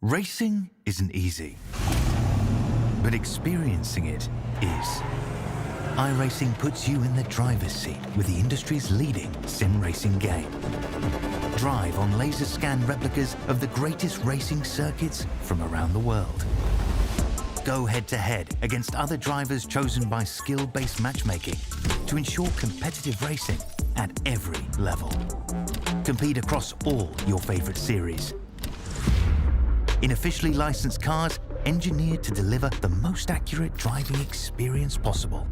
Racing isn't easy, but experiencing it is. iRacing puts you in the driver's seat with the industry's leading sim racing game. Drive on laser scan replicas of the greatest racing circuits from around the world. Go head-to-head against other drivers chosen by skill-based matchmaking to ensure competitive racing at every level. Compete across all your favorite series. In officially licensed cars, engineered to deliver the most accurate driving experience possible.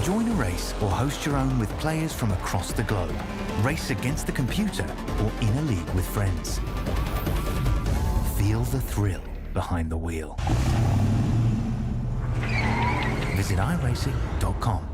Join a race or host your own with players from across the globe. Race against the computer or in a league with friends. Feel the thrill behind the wheel. Visit iRacing.com.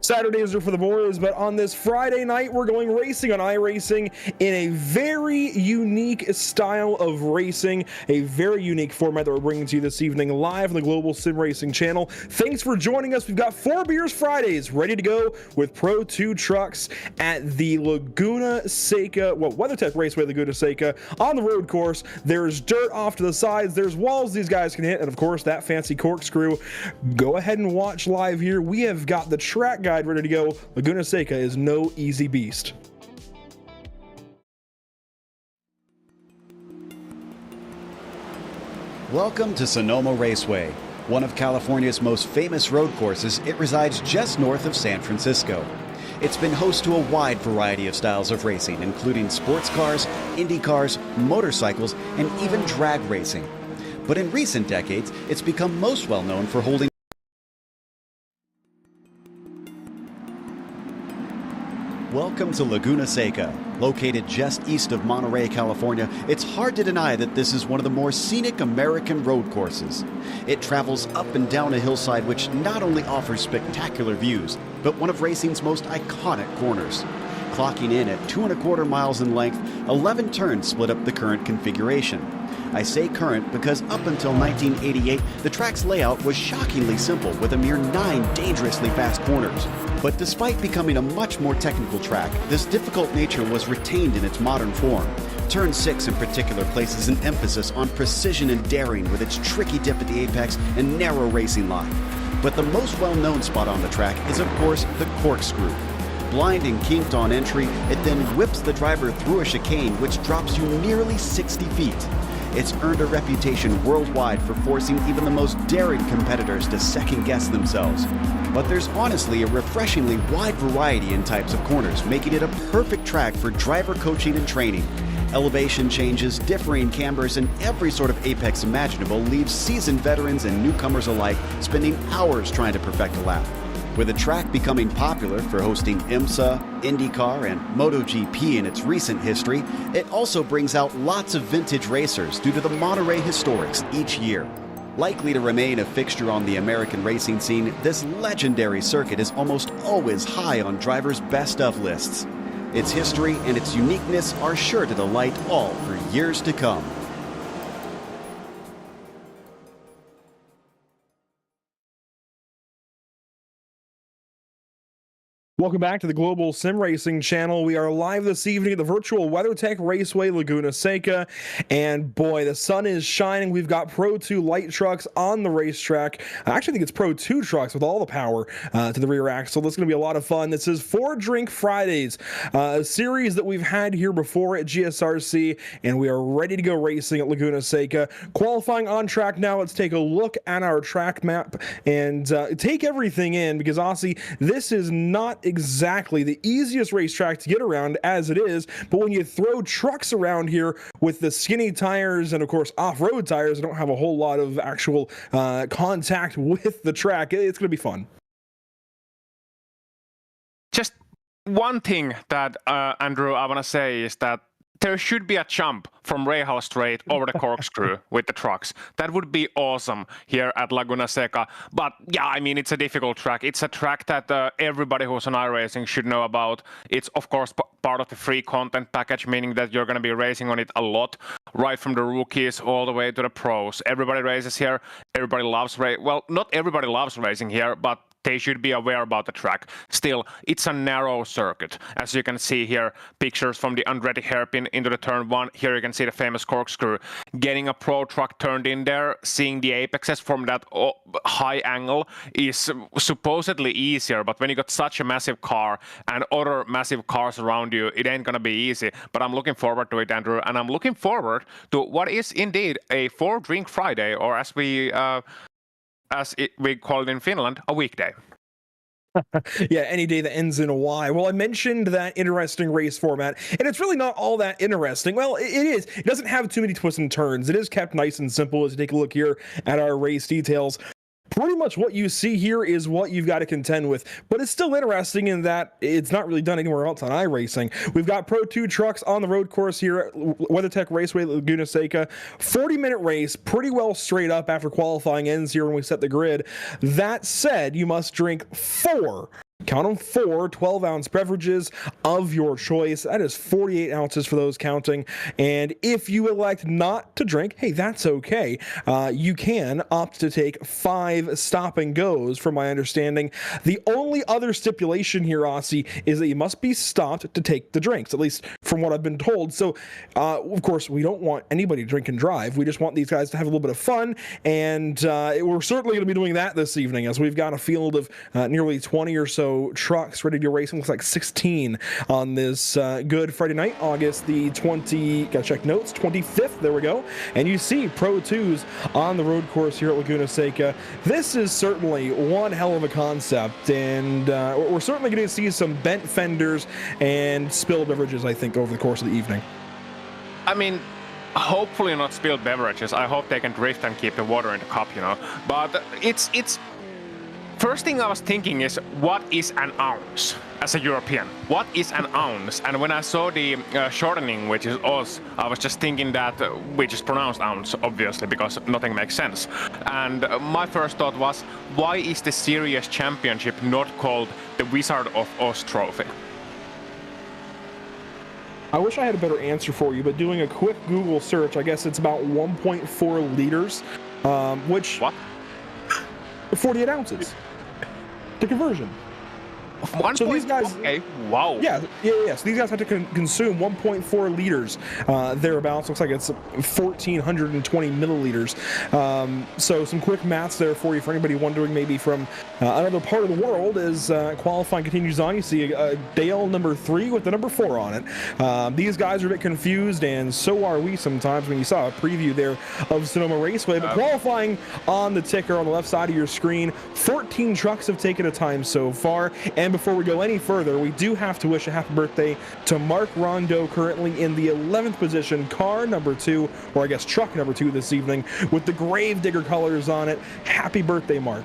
Saturdays are for the boys, but on this Friday night, we're going racing on iRacing in a very unique style of racing, a very unique format that we're bringing to you this evening live on the Global SimRacing Channel. Thanks for joining us. We've got 4 Beers Fridays ready to go with Pro 2 trucks at the Laguna Seca, WeatherTech Raceway Laguna Seca on the road course. There's dirt off to the sides, there's walls these guys can hit, and of course that fancy corkscrew. Go ahead and watch live here. We have got the track guide ready to go. Laguna Seca is no easy beast. Welcome to Sonoma Raceway, one of California's most famous road courses. It resides just north of San Francisco. It's been host to a wide variety of styles of racing, including sports cars, Indy cars, motorcycles, and even drag racing. But in recent decades, it's become most well known for holding Welcome to Laguna Seca. Located just east of Monterey, California, it's hard to deny that this is one of the more scenic American road courses. It travels up and down a hillside which not only offers spectacular views, but one of racing's most iconic corners. Clocking in at 2¼ miles in length, 11 turns split up the current configuration. I say current because up until 1988, the track's layout was shockingly simple with a mere 9 dangerously fast corners. But despite becoming a much more technical track, this difficult nature was retained in its modern form. Turn 6 in particular places an emphasis on precision and daring with its tricky dip at the apex and narrow racing line. But the most well-known spot on the track is of course the corkscrew. Blind and kinked on entry, it then whips the driver through a chicane which drops you nearly 60 feet. It's earned a reputation worldwide for forcing even the most daring competitors to second-guess themselves. But there's honestly a refreshingly wide variety in types of corners, making it a perfect track for driver coaching and training. Elevation changes, differing cambers, and every sort of apex imaginable leaves seasoned veterans and newcomers alike spending hours trying to perfect a lap. With the track becoming popular for hosting IMSA, IndyCar, and MotoGP in its recent history, it also brings out lots of vintage racers due to the Monterey historics each year. Likely to remain a fixture on the American racing scene, this legendary circuit is almost always high on drivers' best of lists. Its history and its uniqueness are sure to delight all for years to come. Welcome back to the Global SimRacing Channel. We are live this evening at the virtual WeatherTech Raceway Laguna Seca, and boy, the sun is shining. We've got Pro 2 light trucks on the racetrack. I actually think it's Pro 2 trucks with all the power to the rear axle. This is going to be a lot of fun. This is 4 Drink Fridays, a series that we've had here before at GSRC, and we are ready to go racing at Laguna Seca. Qualifying on track now. Let's take a look at our track map and take everything in, because Aussie, this is not exactly the easiest racetrack to get around as it is, but when you throw trucks around here with the skinny tires and of course off-road tires, don't have a whole lot of actual contact with the track, it's going to be fun. Just one thing that, Andrew, I want to say is that there should be a jump from Rahal Strait over the corkscrew with the trucks. That would be awesome here at Laguna Seca. But yeah, I mean, it's a difficult track. It's a track that everybody who's on iRacing should know about. It's, of course, part of the free content package, meaning that you're going to be racing on it a lot, right from the rookies all the way to the pros. Everybody races here. Everybody loves racing. Well, not everybody loves racing here, but they should be aware about the track. Still, it's a narrow circuit. As you can see here, pictures from the Andretti hairpin into the turn one. Here you can see the famous corkscrew. Getting a pro truck turned in there, seeing the apexes from that high angle is supposedly easier, but when you got such a massive car and other massive cars around you, it ain't gonna be easy. But I'm looking forward to it, Andrew, and I'm looking forward to what is indeed a 4-drink Friday, or as we call it in Finland, a weekday. Yeah, any day that ends in a Y. Well, I mentioned that interesting race format, and it's really not all that interesting. Well, it is. It doesn't have too many twists and turns. It is kept nice and simple as you take a look here at our race details. Pretty much what you see here is what you've got to contend with, but it's still interesting in that it's not really done anywhere else on iRacing. We've got Pro 2 trucks on the road course here at WeatherTech Raceway Laguna Seca. 40-minute race, pretty well straight up after qualifying ends here when we set the grid. That said, you must drink 4 Count them 4 12-ounce beverages of your choice. That is 48 ounces for those counting. And if you elect not to drink, hey, that's okay. You can opt to take 5 stop and goes, from my understanding. The only other stipulation here, Aussie, is that you must be stopped to take the drinks, at least from what I've been told. So, of course, we don't want anybody to drink and drive. We just want these guys to have a little bit of fun. And we're certainly going to be doing that this evening, as we've got a field of nearly 20 or so trucks ready to race. Looks like 16 on this good Friday night, August the 25th. There we go. And you see Pro 2s on the road course here at Laguna Seca. This is certainly one hell of a concept, and we're certainly going to see some bent fenders and spilled beverages, I think, over the course of the evening. I mean, hopefully not spilled beverages. I hope they can drift and keep the water in the cup, you know. But it's first thing I was thinking is, what is an ounce as a European? What is an ounce? And when I saw the shortening, which is Oz, I was just thinking that we just pronounced ounce, obviously, because nothing makes sense. And my first thought was, why is the Series Championship not called the Wizard of Oz Trophy? I wish I had a better answer for you, but doing a quick Google search, I guess it's about 1.4 liters, which... What? 48 ounces. The conversion. So these guys, okay, wow. Yeah. So these guys have to consume 1.4 liters thereabouts. Looks like it's 1,420 milliliters. So some quick maths there for you, for anybody wondering, maybe from another part of the world. As qualifying continues on, you see Dale number 3 with the number 4 on it. These guys are a bit confused, and so are we sometimes when you saw a preview there of Sonoma Raceway. But qualifying on the ticker on the left side of your screen, 14 trucks have taken a time so far. And before we go any further, we do have to wish a happy birthday to Mark Rondeau, currently in the 11th position, car number 2, or I guess truck number 2 this evening, with the Gravedigger colors on it. Happy birthday, Mark.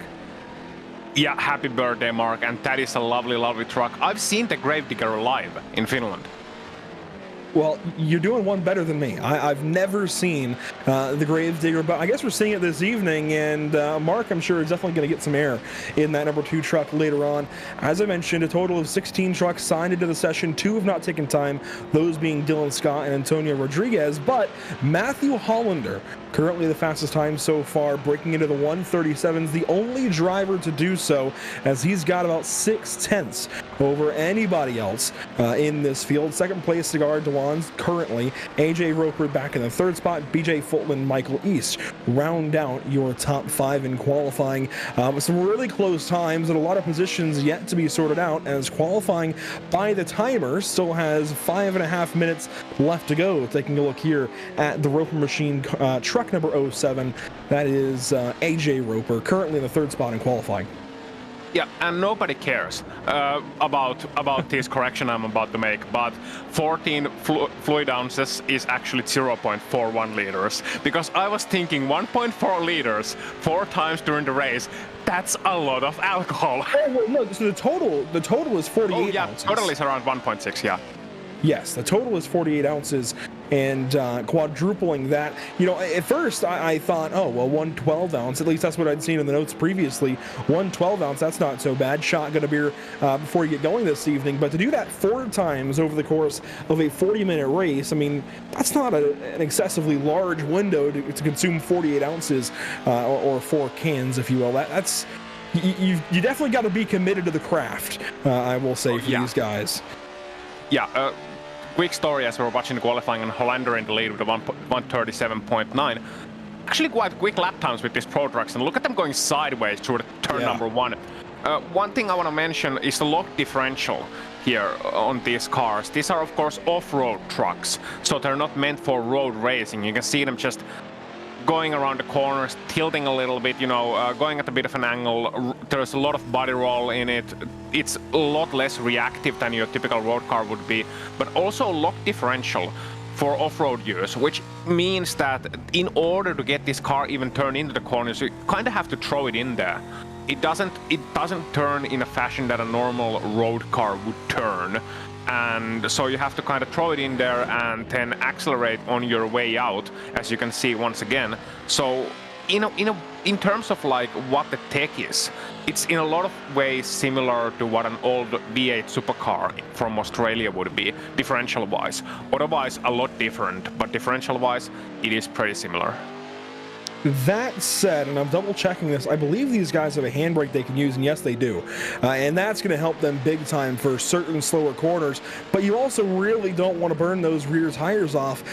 Yeah, happy birthday, Mark, and that is a lovely, lovely truck. I've seen the Gravedigger live in Finland. Well, you're doing one better than me. I've never seen the Gravedigger, but I guess we're seeing it this evening, and Mark, I'm sure, is definitely going to get some air in that number 2 truck later on. As I mentioned, a total of 16 trucks signed into the session. 2 have not taken time, those being Dylan Scott and Antonio Rodriguez, but Matthew Hollander, currently the fastest time so far, breaking into the 1:37s, the only driver to do so, as he's got about 6/10 over anybody else in this field. Second place, Cigar DeWans currently. AJ Roper back in the 3rd spot. BJ Fulton, Michael East round out your top 5 in qualifying. Some really close times and a lot of positions yet to be sorted out, as qualifying by the timer still has 5.5 minutes left to go. Taking a look here at the Roper machine truck number 07, that is AJ Roper, currently in the 3rd spot in qualifying. Yeah, and nobody cares about this correction I'm about to make, but 14 fluid ounces is actually 0.41 liters, because I was thinking 1.4 liters 4 times during the race. That's a lot of alcohol. Oh, well, no, so the total is 48 Oh yeah, ounces. total is around 1.6. Yeah. Yes, the total is 48 ounces, and quadrupling that. You know, at first I thought, oh, well, 112 ounce, at least that's what I'd seen in the notes previously. 112 ounce, that's not so bad. Shotgun a beer before you get going this evening. But to do that 4 times over the course of a 40-minute race, I mean, that's not an excessively large window to consume 48 ounces or 4 cans, if you will. That's you definitely got to be committed to the craft, I will say, for these guys. Yeah. Quick story as we were watching the qualifying, and Hollander in the lead with a 137.9. Actually quite quick lap times with these Pro Trucks, and look at them going sideways through the turn number 1. One thing I want to mention is the lock differential here on these cars. These are of course off-road trucks, so they're not meant for road racing. You can see them just going around the corners, tilting a little bit, you know, going at a bit of an angle. There's a lot of body roll in it. It's a lot less reactive than your typical road car would be, but also lock differential for off-road use, which means that in order to get this car even turned into the corners, you kind of have to throw it in there. It doesn't turn in a fashion that a normal road car would turn. And so you have to kind of throw it in there and then accelerate on your way out, as you can see once again. So in terms of like what the tech is, it's in a lot of ways similar to what an old V8 supercar from Australia would be, differential-wise. Otherwise, a lot different, but differential-wise, it is pretty similar. That said, and I'm double checking this, I believe these guys have a handbrake they can use, and yes, they do. And that's going to help them big time for certain slower corners. But you also really don't want to burn those rear tires off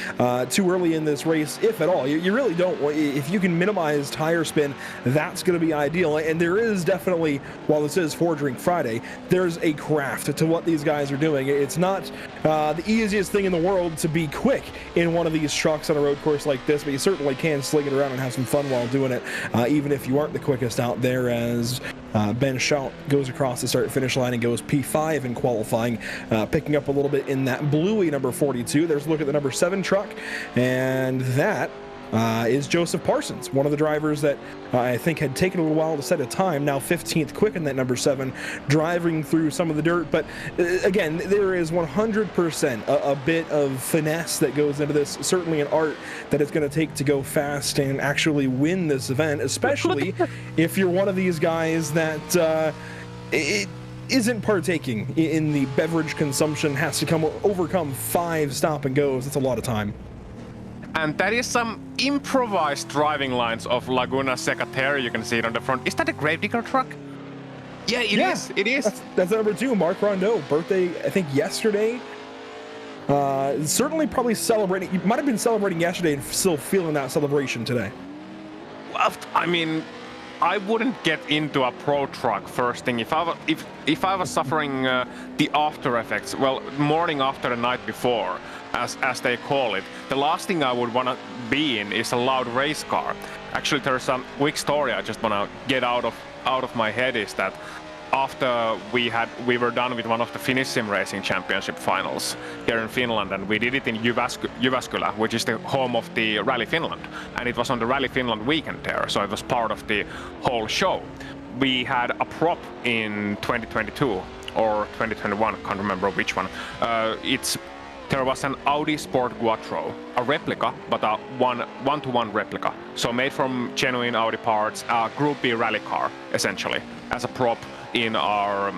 too early in this race, if at all. You really don't. If you can minimize tire spin, that's going to be ideal. And there is definitely, while this is For Drink Friday, there's a craft to what these guys are doing. It's not the easiest thing in the world to be quick in one of these trucks on a road course like this, but you certainly can sling it around and have some fun while doing it, even if you aren't the quickest out there, as Ben Schout goes across the start-finish line and goes P5 in qualifying, picking up a little bit in that bluey number 42. There's a look at the number 7 truck, and that is Joseph Parsons, one of the drivers that I think had taken a little while to set a time, now 15th quick in that number 7, driving through some of the dirt. But again, there is 100% a bit of finesse that goes into this, certainly an art that it's going to take to go fast and actually win this event, especially if you're one of these guys that it isn't partaking in the beverage consumption, has to overcome 5 stop and goes. That's a lot of time. And that is some improvised driving lines of Laguna Seca. You can see it on the front. Is that a Gravedigger truck? Yeah, it is. It is. That's number 2, Mark Rondeau. Birthday, I think, yesterday. Certainly probably celebrating. You might have been celebrating yesterday and still feeling that celebration today. Well, I mean, I wouldn't get into a pro truck first thing if I was suffering the after effects. Well, morning after the night before, as they call it. The last thing I would want to be in is a loud race car. Actually, there's some quick story I just want to get out of my head, is that after we were done with one of the Finnish SimRacing Championship finals here in Finland, and we did it in Jyväskylä, which is the home of the Rally Finland, and it was on the Rally Finland weekend there, so it was part of the whole show. We had a prop in 2022 or 2021, can't remember which one. There was an Audi Sport Quattro, a replica, but a one-to-one replica. So made from genuine Audi parts, a Group B rally car, essentially, as a prop in our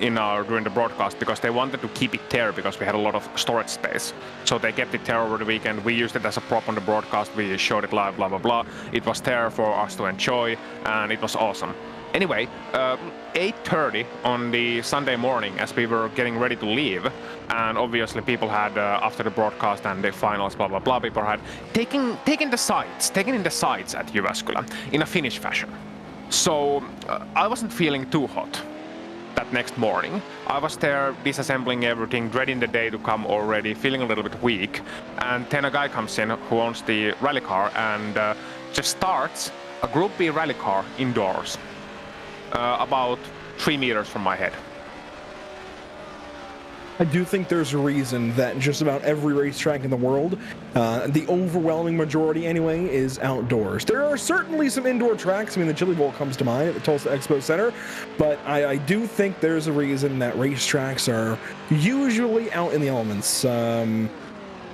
during the broadcast, because they wanted to keep it there because we had a lot of storage space. So they kept it there over the weekend. We used it as a prop on the broadcast. We showed it live, blah, blah, blah. It was there for us to enjoy, and it was awesome. Anyway, 8:30 on the Sunday morning, as we were getting ready to leave, and obviously people had, after the broadcast and the finals, blah, blah, blah, people had taken in the sides at Jyväskylä in a Finnish fashion. So I wasn't feeling too hot that next morning. I was there disassembling everything, dreading the day to come already, feeling a little bit weak, and then a guy comes in who owns the rally car and just starts a Group B rally car indoors. About 3 meters from my head. I do think there's a reason that just about every racetrack in the world, the overwhelming majority anyway, is outdoors. There are certainly some indoor tracks. I mean, the Chili Bowl comes to mind at the Tulsa Expo Center, but I do think there's a reason that racetracks are usually out in the elements.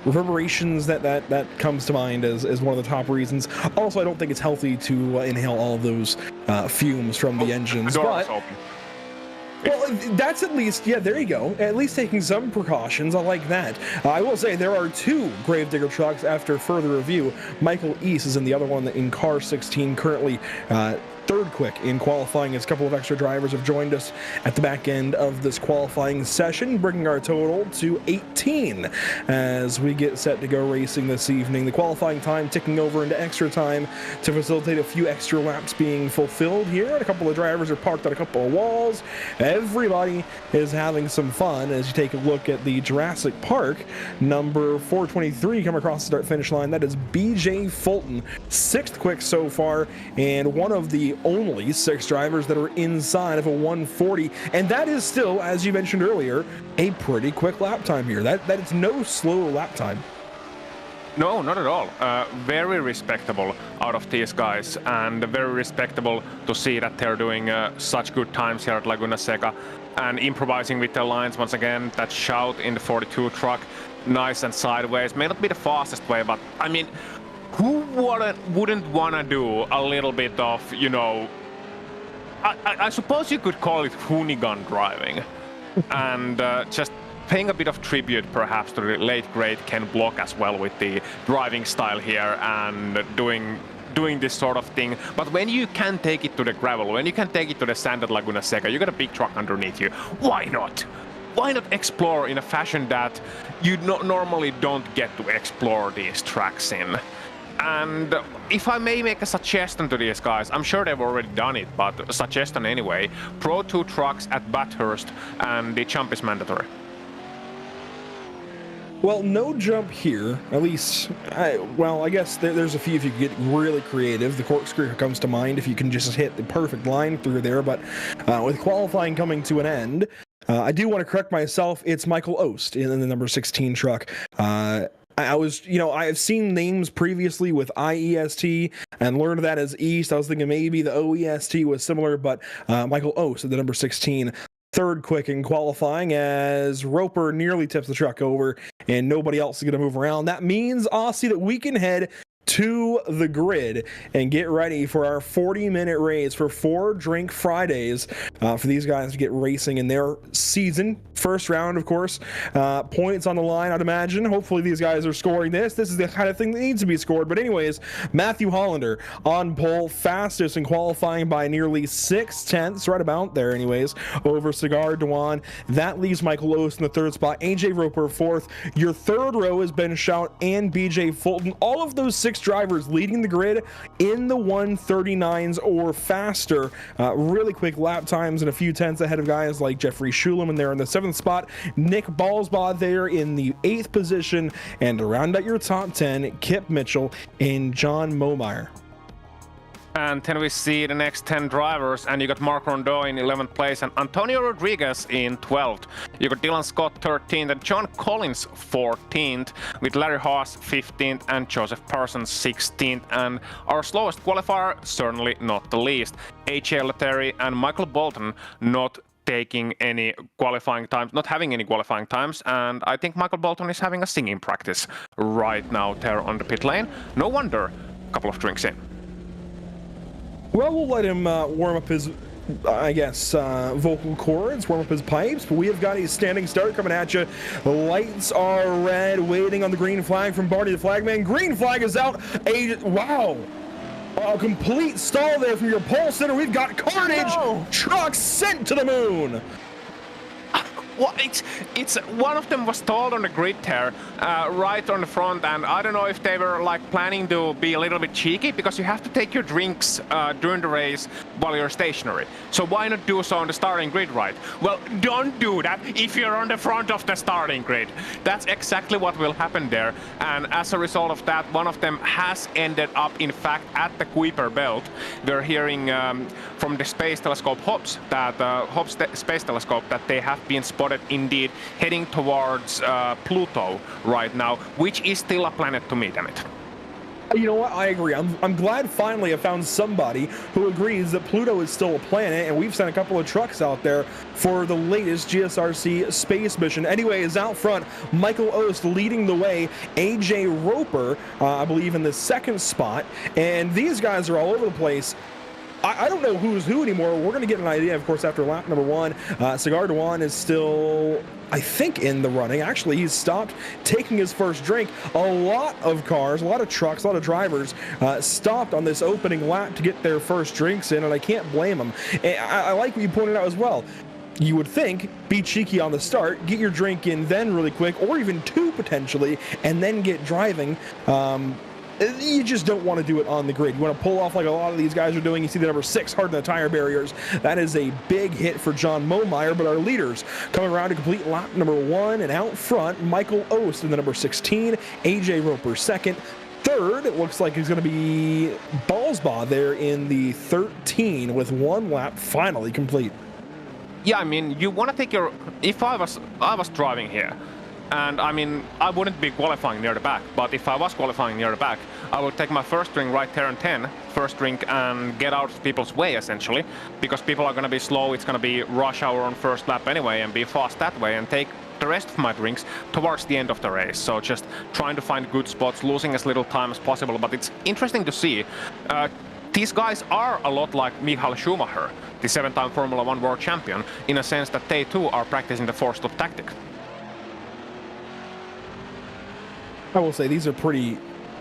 Reverberations, that comes to mind as one of the top reasons. Also, I don't think it's healthy to inhale all of those fumes from the engines. But well, that's at least, yeah, there you go. At least taking some precautions. I like that. I will say there are two Gravedigger trucks after further review. Michael East is in the other one in car 16, currently third quick in qualifying, as a couple of extra drivers have joined us at the back end of this qualifying session, bringing our total to 18 as we get set to go racing this evening. The qualifying time ticking over into extra time to facilitate a few extra laps being fulfilled here. And a couple of drivers are parked on a couple of walls. Everybody is having some fun as you take a look at the Jurassic Park number 423 come across the start-finish line. That is BJ Fulton, sixth quick so far, and one of the only 6 drivers that are inside of a 140, and that is still, as you mentioned earlier, a pretty quick lap time here. That is no slow lap time. No, not at all. Very respectable out of these guys, and very respectable to see that they're doing such good times here at Laguna Seca and improvising with their lines once again. That shout in the 42 truck, nice and sideways. May not be the fastest way, but I mean, who wouldn't want to do a little bit of, you know, I suppose you could call it hoonigan driving, and just paying a bit of tribute perhaps to the late great Ken Block as well with the driving style here and doing this sort of thing. But when you can take it to the gravel, when you can take it to the sand at Laguna Seca, you got a big truck underneath you. Why not? Why not explore in a fashion that you normally don't get to explore these tracks in? And if I may make a suggestion to these guys, I'm sure they've already done it, but a suggestion anyway. Pro 2 trucks at Bathurst, and the jump is mandatory. Well, no jump here, at least, I guess there's a few if you get really creative. The corkscrew comes to mind if you can just hit the perfect line through there, but with qualifying coming to an end, I do want to correct myself. It's Michael Ost in the number 16 truck. I was, I have seen names previously with IEST and learned that as East. I was thinking maybe the OEST was similar, but Michael Ost at the number 16, third quick in qualifying as Roper nearly tips the truck over and nobody else is going to move around. That means, Aussie, that we can head to the grid and get ready for our 40-minute race for 4 Drink Fridays for these guys to get racing in their season. First round, of course. Points on the line, I'd imagine. Hopefully these guys are scoring this. This is the kind of thing that needs to be scored. But anyways, Matthew Hollander on pole, fastest in qualifying by nearly 6/10, right about there anyways, over Cigar Dewan. That leaves Michael Ost in the third spot. AJ Roper fourth. Your third row is Ben Shout and BJ Fulton. All of those 6 drivers leading the grid in the 139s or faster. Really quick lap times and a few tenths ahead of guys like Jeffrey Schuleman there in the 7th spot. Nick Ballsbaugh there in the 8th position. And to round out your top 10, Kip Mitchell and John Momeyer. And then we see the next 10 drivers, and you got Mark Rondeau in 11th place and Antonio Rodriguez in 12th. You got Dylan Scott 13th and John Collins 14th, with Larry Haas 15th and Joseph Parsons 16th. And our slowest qualifier, certainly not the least, H.A. Leteri and Michael Bolton not taking any qualifying times, not having any qualifying times, and I think Michael Bolton is having a singing practice right now there on the pit lane. No wonder, a couple of drinks in. Well, we'll let him warm up his, vocal cords, warm up his pipes, but we have got a standing start coming at you. The lights are red, waiting on the green flag from Barney the Flagman. Green flag is out. Wow. A complete stall there from your pole center. We've got carnage. No. Trucks sent to the moon. Well, it's one of them was stalled on the grid there, right on the front, and I don't know if they were like planning to be a little bit cheeky, because you have to take your drinks during the race while you're stationary. So why not do so on the starting grid, right? Well, don't do that if you're on the front of the starting grid. That's exactly what will happen there, and as a result of that, one of them has ended up, in fact, at the Kuiper belt. We're hearing from the Space Telescope Hobbs that Hobbs Space Telescope that they have been spotted spotted indeed heading towards Pluto right now, which is still a planet to meet, Emmett. You know what? I agree. I'm glad finally I found somebody who agrees that Pluto is still a planet, and we've sent a couple of trucks out there for the latest GSRC space mission. Anyways, out front, Michael Ost leading the way, AJ Roper, I believe, in the second spot, and these guys are all over the place. I don't know who's who anymore. We're going to get an idea, of course, after lap number 1. Cigar Dewan is still, I think, in the running. Actually, he's stopped taking his first drink. A lot of cars, a lot of trucks, a lot of drivers stopped on this opening lap to get their first drinks in, and I can't blame them. And I like what you pointed out as well. You would think, be cheeky on the start, get your drink in then really quick, or even 2 potentially, and then get driving. You just don't want to do it on the grid. You want to pull off like a lot of these guys are doing. You see the number 6 hard in the tire barriers. That is a big hit for John Momeyer, but our leaders coming around to complete lap number 1, and out front, Michael Ost in the number 16, AJ Roper second. Third, it looks like he's going to be Ballsbaugh there in the 13 with 1 lap finally complete. Yeah, I mean, you want to take your... If I was driving here, and I mean, I wouldn't be qualifying near the back, but if I was qualifying near the back, I would take my first drink right there and 10, first drink, and get out of people's way, essentially, because people are going to be slow, it's going to be rush hour on first lap anyway, and be fast that way, and take the rest of my drinks towards the end of the race. So just trying to find good spots, losing as little time as possible, but it's interesting to see. These guys are a lot like Michael Schumacher, the 7-time Formula 1 world champion, in a sense that they too are practicing the four-stop tactic. I will say these are pretty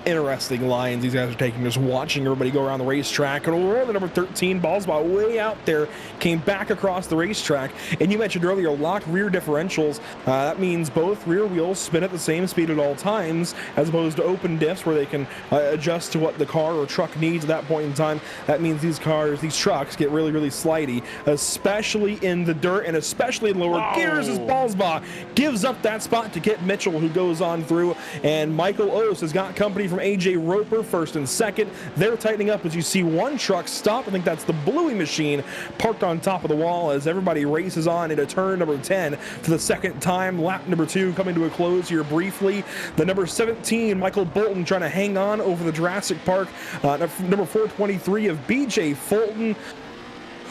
interesting lines these guys are taking, just watching everybody go around the racetrack. And we're on the number 13, Ballsbaugh way out there, came back across the racetrack. And you mentioned earlier, locked rear differentials. That means both rear wheels spin at the same speed at all times, as opposed to open diffs where they can adjust to what the car or truck needs at that point in time. That means these trucks get really, really slidey, especially in the dirt and especially in lower gears, as Ballsbaugh gives up that spot to Kit Mitchell, who goes on through. And Michael Ost has got company from AJ Roper first and second. They're tightening up as you see one truck stop. I think that's the Bluey machine parked on top of the wall as everybody races on into turn number 10 for the second time. Lap number 2 coming to a close here briefly. The number 17, Michael Bolton, trying to hang on over the Jurassic Park. Number 423 of BJ Fulton.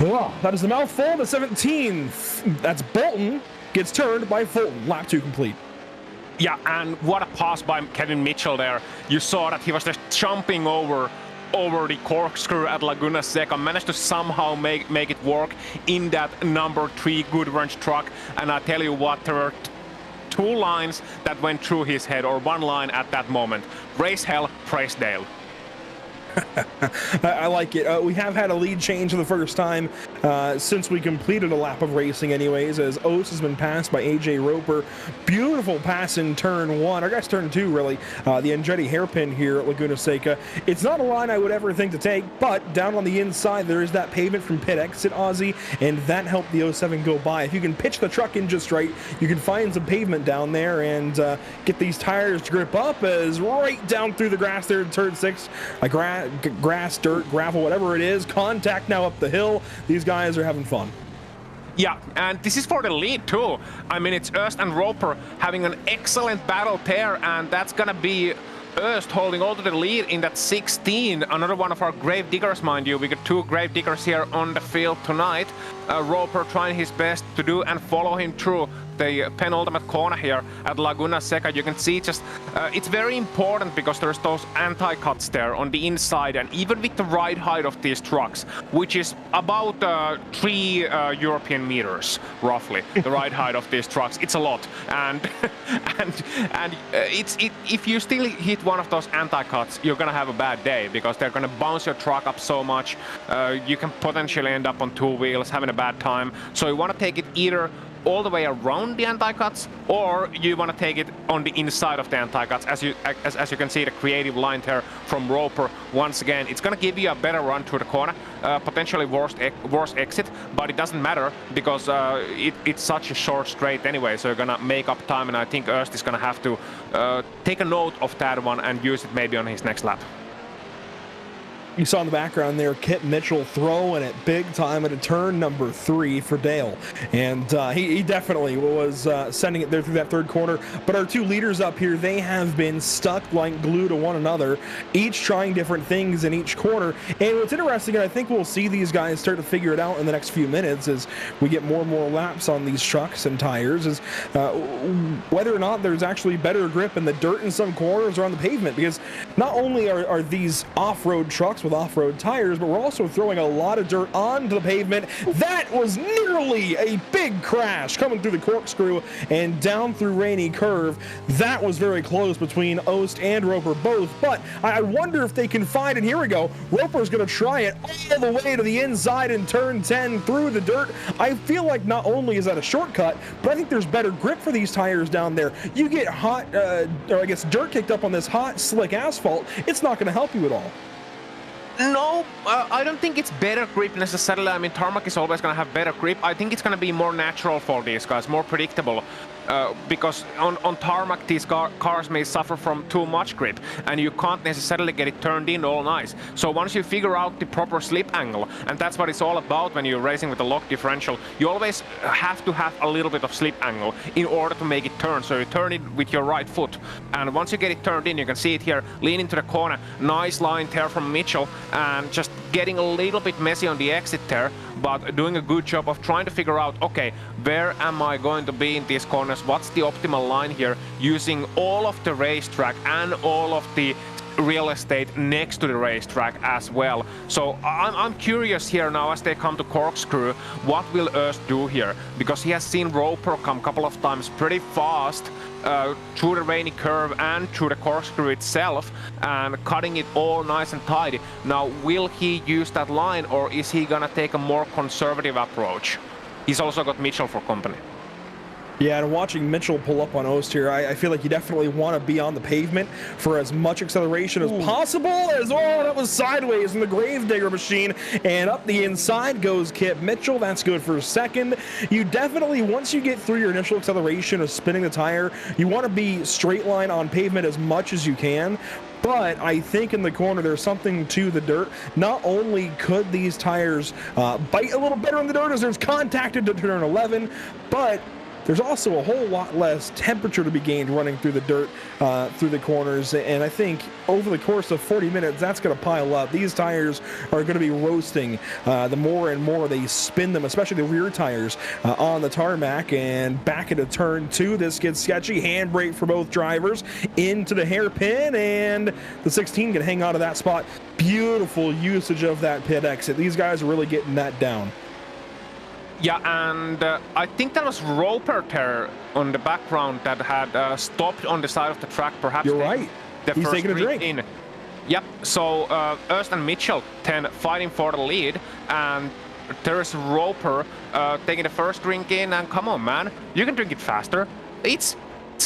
Oh, that is the mouthful. The 17, that's Bolton, gets turned by Fulton. Lap 2 complete. Yeah, and what a pass by Kevin Mitchell there. You saw that he was just jumping over the corkscrew at Laguna Seca, managed to somehow make it work in that number 3 good range truck. And I tell you what, there were 2 lines that went through his head, or 1 line at that moment. Race hell, praise Dale. I like it. We have had a lead change for the first time since we completed a lap of racing anyways, as Ost has been passed by AJ Roper. Beautiful pass in turn 1, or I guess turn 2 really, the Andretti hairpin here at Laguna Seca. It's not a line I would ever think to take, but down on the inside there is that pavement from pit exit, Ozzy, and that helped the 07 go by. If you can pitch the truck in just right, you can find some pavement down there and get these tires to grip up, as right down through the grass there in turn 6, grass, dirt, gravel, whatever it is. Contact now up the hill. These guys are having fun. Yeah, and this is for the lead too. I mean, it's Ost and Roper having an excellent battle there, and that's gonna be Ost holding on to the lead in that 16. Another one of our grave diggers, mind you. We got 2 grave diggers here on the field tonight. Roper trying his best to do and follow him through the penultimate corner here at Laguna Seca. You can see just it's very important because there's those anti-cuts there on the inside, and even with the ride height of these trucks, which is about 3 European meters roughly, the ride height of these trucks, it's a lot. And if you still hit one of those anti-cuts, you're gonna have a bad day because they're gonna bounce your truck up so much. You can potentially end up on 2 wheels having a bad time. So you want to take it either all the way around the anti-cuts, or you want to take it on the inside of the anti-cuts. As you can see, the creative line there from Roper. Once again, it's going to give you a better run through the corner, potentially worse exit, but it doesn't matter because it's such a short straight anyway, so you're going to make up time, and I think Ost is going to have to take a note of that one and use it maybe on his next lap. You saw in the background there, Kip Mitchell throwing it big time at a turn number 3 for Dale. And he definitely was sending it there through that third corner. But our two leaders up here, they have been stuck like glue to one another, each trying different things in each corner. And what's interesting, and I think we'll see these guys start to figure it out in the next few minutes as we get more and more laps on these trucks and tires, is whether or not there's actually better grip in the dirt in some corners or on the pavement. Because not only are these off-road trucks with off-road tires, but we're also throwing a lot of dirt onto the pavement. That was nearly a big crash coming through the corkscrew and down through Rainy Curve. That was very close between Ost and Roper both, but I wonder if they can find, and here we go, Roper's going to try it all the way to the inside in turn 10 through the dirt. I feel like not only is that a shortcut, but I think there's better grip for these tires down there. You get hot, or I guess dirt kicked up on this hot, slick asphalt, it's not going to help you at all. No, I don't think it's better grip necessarily. I mean, tarmac is always going to have better grip. I think it's going to be more natural for these guys, more predictable. Because on tarmac, these cars may suffer from too much grip, and you can't necessarily get it turned in all nice. So once you figure out the proper slip angle, and that's what it's all about when you're racing with a lock differential, you always have to have a little bit of slip angle in order to make it turn. So you turn it with your right foot, and once you get it turned in, you can see it here, lean into the corner, nice line there from Mitchell, and just getting a little bit messy on the exit there, but doing a good job of trying to figure out, okay, where am I going to be in these corners? What's the optimal line here? Using all of the racetrack and all of the real estate next to the racetrack as well. So I'm curious here now as they come to corkscrew, what will Öst do here? Because he has seen Roper come a couple of times pretty fast through the Rainy Curve and through the corkscrew itself, and cutting it all nice and tidy. Now, will he use that line, or is he gonna take a more conservative approach? He's also got Mitchell for company. Yeah, and watching Mitchell pull up on Ost here, I feel like you definitely want to be on the pavement for as much acceleration as possible. As oh, that was sideways in the Gravedigger machine, and up the inside goes Kip Mitchell. That's good for second. You definitely, once you get through your initial acceleration of spinning the tire, you want to be straight line on pavement as much as you can. But I think in the corner there's something to the dirt. Not only could these tires bite a little better in the dirt as there's contact into turn 11, but there's also a whole lot less temperature to be gained running through the dirt, through the corners, and I think over the course of 40 minutes, that's going to pile up. These tires are going to be roasting the more and more they spin them, especially the rear tires on the tarmac. And back into turn 2, this gets sketchy. Handbrake for both drivers into the hairpin, and the 16 can hang on to that spot. Beautiful usage of that pit exit. These guys are really getting that down. Yeah, and I think that was Roper there on the background that had stopped on the side of the track. Perhaps you're right. He's taking a drink. In. Yep. So Öst and Mitchell then fighting for the lead, and there's Roper taking the first drink in. And come on, man, you can drink it faster. It's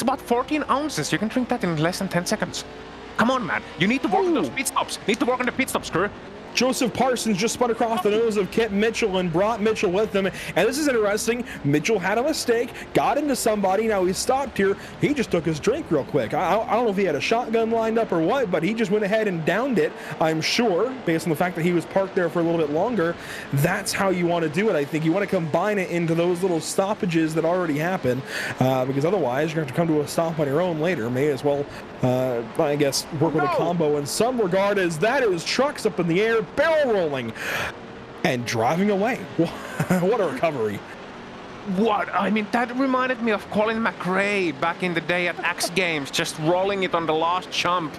about 14 ounces. You can drink that in less than 10 seconds. Come on, man. You need to work on those pit stops. Need to work on the pit stops, crew. Joseph Parsons just spun across the nose of Kip Mitchell and brought Mitchell with him. And this is interesting. Mitchell had a mistake, got into somebody. Now he stopped here. He just took his drink real quick. I don't know if he had a shotgun lined up or what, but he just went ahead and downed it, I'm sure, based on the fact that he was parked there for a little bit longer. That's how you want to do it, I think. You want to combine it into those little stoppages that already happen, because otherwise you're going to have to come to a stop on your own later. May as well, I guess, work with a combo in some regard, as that is trucks up in the air, barrel rolling and driving away. What a recovery. What? I mean, that reminded me of Colin McRae back in the day at X Games, just rolling it on the last jump.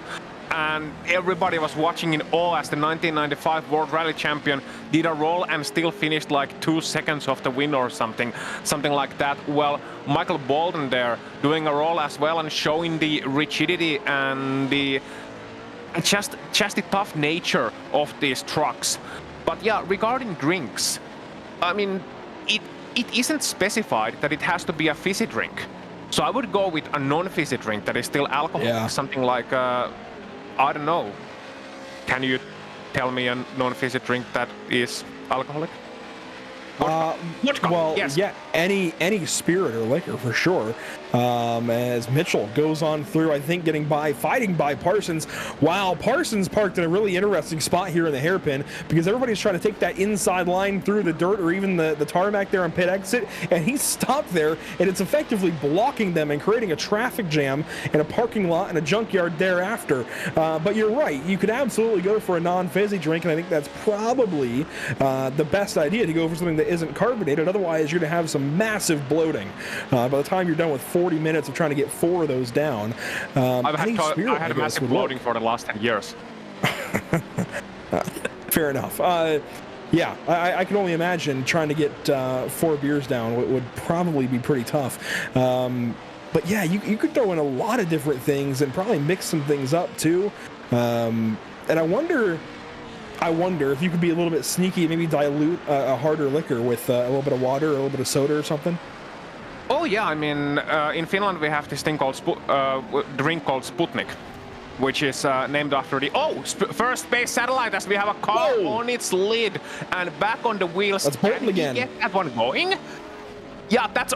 And everybody was watching in awe as the 1995 World Rally Champion did a roll and still finished like 2 seconds off the win or something like that. Well, Michael Bolton there doing a roll as well and showing the rigidity and the just the tough nature of these trucks. But yeah, regarding drinks, I mean, it isn't specified that it has to be a fizzy drink. So I would go with a non-fizzy drink that is still alcoholic, yeah. Something like, I don't know. Can you tell me a non-fizzy drink that is alcoholic? Vodka. Well, Yes. yeah, any spirit or liquor for sure. As Mitchell goes on through, I think fighting by Parsons. Wow, Parsons parked in a really interesting spot here in the hairpin because everybody's trying to take that inside line through the dirt or even the tarmac there on pit exit, and he's stopped there, and it's effectively blocking them and creating a traffic jam in a parking lot and a junkyard thereafter. But you're right, you could absolutely go for a non-fizzy drink, and I think that's probably the best idea, to go for something that isn't carbonated. Otherwise, you're going to have some massive bloating by the time you're done with 40 minutes of trying to get 4 of those down. I had massive bloating for the last 10 years. Fair enough. Yeah, I can only imagine trying to get 4 beers down would probably be pretty tough. But yeah, you could throw in a lot of different things and probably mix some things up too. And I wonder if you could be a little bit sneaky, maybe dilute a harder liquor with a little bit of water, a little bit of soda or something. Oh yeah, I mean, in Finland we have this thing called drink called Sputnik, which is named after the first space satellite, as we have a car on its lid and back on the wheels. That's Bolton again. Get that one going. Yeah, that's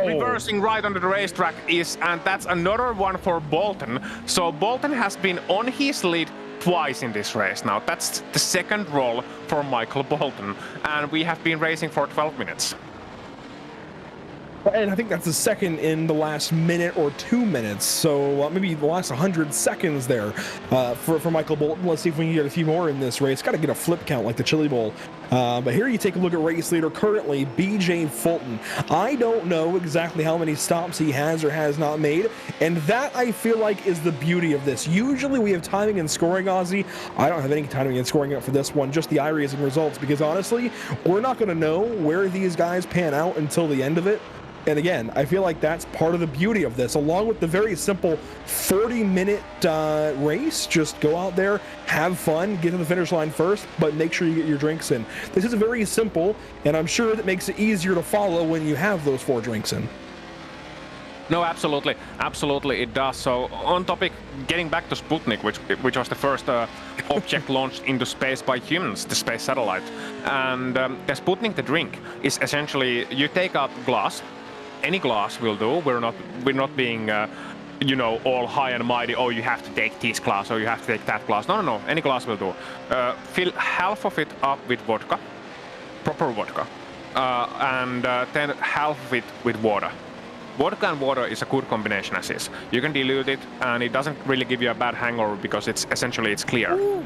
reversing right onto the racetrack and that's another one for Bolton. So Bolton has been on his lead twice in this race now. That's the second roll for Michael Bolton, and we have been racing for 12 minutes. And I think that's the second in the last minute or 2 minutes, so maybe the last 100 seconds there for Michael Bolton. Let's see if we can get a few more in this race. Got to get a flip count like the Chili Bowl. But here you take a look at race leader currently, BJ Fulton. I don't know exactly how many stops he has or has not made, and that I feel like is the beauty of this. Usually we have timing and scoring, Ozzy. I don't have any timing and scoring up for this one, just the iRacing results, because honestly, we're not going to know where these guys pan out until the end of it. And again, I feel like that's part of the beauty of this, along with the very simple 40-minute race. Just go out there, have fun, get to the finish line first, but make sure you get your drinks in. This is very simple, and I'm sure that makes it easier to follow when you have those 4 drinks in. No, absolutely. Absolutely, it does. So, on topic, getting back to Sputnik, which was the first object launched into space by humans, the space satellite. And the Sputnik, the drink, is essentially, you take a glass, any glass will do. We're not being, all high and mighty. Oh, you have to take this glass, or you have to take that glass. No. Any glass will do. Fill half of it up with vodka, proper vodka, and then half of it with water. Vodka and water is a good combination as is. You can dilute it, and it doesn't really give you a bad hangover because it's clear. Ooh.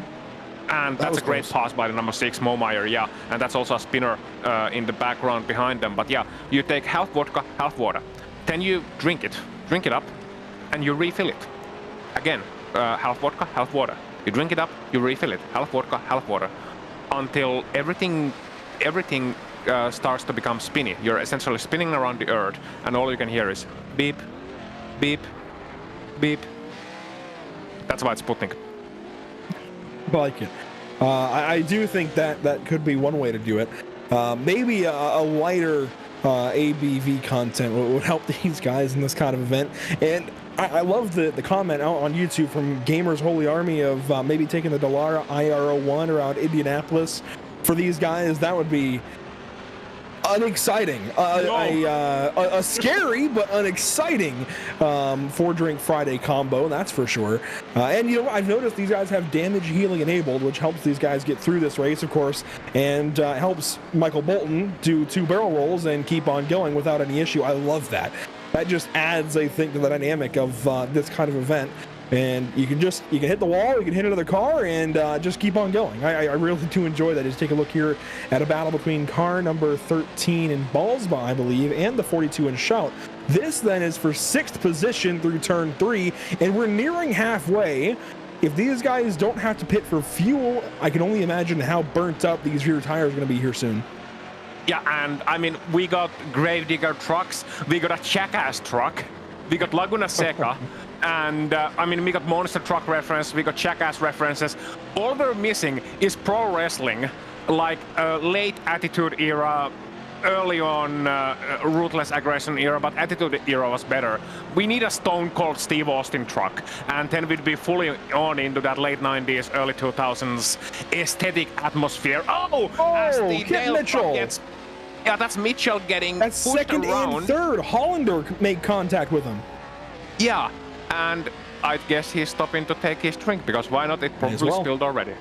And that's a great pass by the number 6, Momeyer, yeah. And that's also a spinner in the background behind them. But yeah, you take half vodka, half water. Then you drink it up, and you refill it. Again, half vodka, half water. You drink it up, you refill it. Half vodka, half water. Until everything starts to become spinny. You're essentially spinning around the earth, and all you can hear is beep, beep, beep. That's why it's Sputnik. I like it. I do think that could be one way to do it. Maybe a lighter ABV content would help these guys in this kind of event. And I love the comment out on YouTube from Gamers Holy Army of maybe taking the Dallara IR01 around Indianapolis for these guys. That would be unexciting, a scary but unexciting 4-drink Friday combo, that's for sure. And I've noticed these guys have damage healing enabled, which helps these guys get through this race, of course, and helps Michael Bolton do 2 barrel rolls and keep on going without any issue. I love that. That just adds, I think, to the dynamic of this kind of event. And you can hit the wall, you can hit another car, and just keep on going. I really do enjoy that. Just take a look here at a battle between car number 13 in Ballsba, I believe, and the 42 in Shout. This then is for 6th position through turn 3, and we're nearing halfway. If these guys don't have to pit for fuel, I can only imagine how burnt up these rear tires are going to be here soon. Yeah, and I mean, we got Gravedigger trucks, we got a Jackass truck, we got Laguna Seca, and we got Monster Truck reference, we got Jackass references. All we're missing is pro wrestling, like late Attitude Era, early on Ruthless Aggression Era, but Attitude Era was better. We need a Stone Cold Steve Austin truck, and then we'd be fully on into that late 90s, early 2000s aesthetic atmosphere. As the tail gets Yeah, that's Mitchell getting That's pushed second around. and third. Hollander made contact with him. Yeah, and I guess he's stopping to take his drink, because why not? It probably spilled already.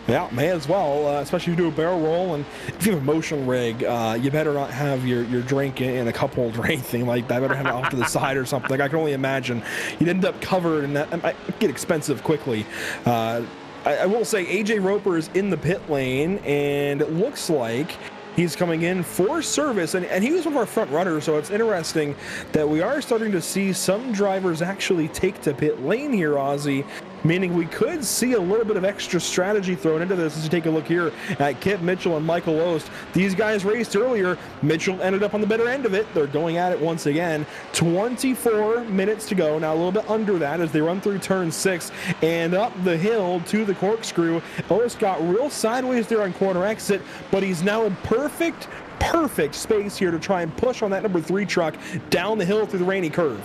Yeah, may as well, especially if you do a barrel roll, and if you have a motion rig, you better not have your drink in a cup holder or anything like that. Better have it off to the side or something. Like, I can only imagine you'd end up covered, and that might get expensive quickly. I will say AJ Roper is in the pit lane, and it looks like he's coming in for service, and he was one of our front runners, so it's interesting that we are starting to see some drivers actually take to pit lane here, Ozzy, meaning we could see a little bit of extra strategy thrown into this as you take a look here at Kip Mitchell and Michael Ost. These guys raced earlier. Mitchell ended up on the better end of it. They're going at it once again. 24 minutes to go. Now a little bit under that as they run through turn 6 and up the hill to the corkscrew. Ost got real sideways there on corner exit, but he's now in perfect space here to try and push on that number 3 truck down the hill through the rainy curve.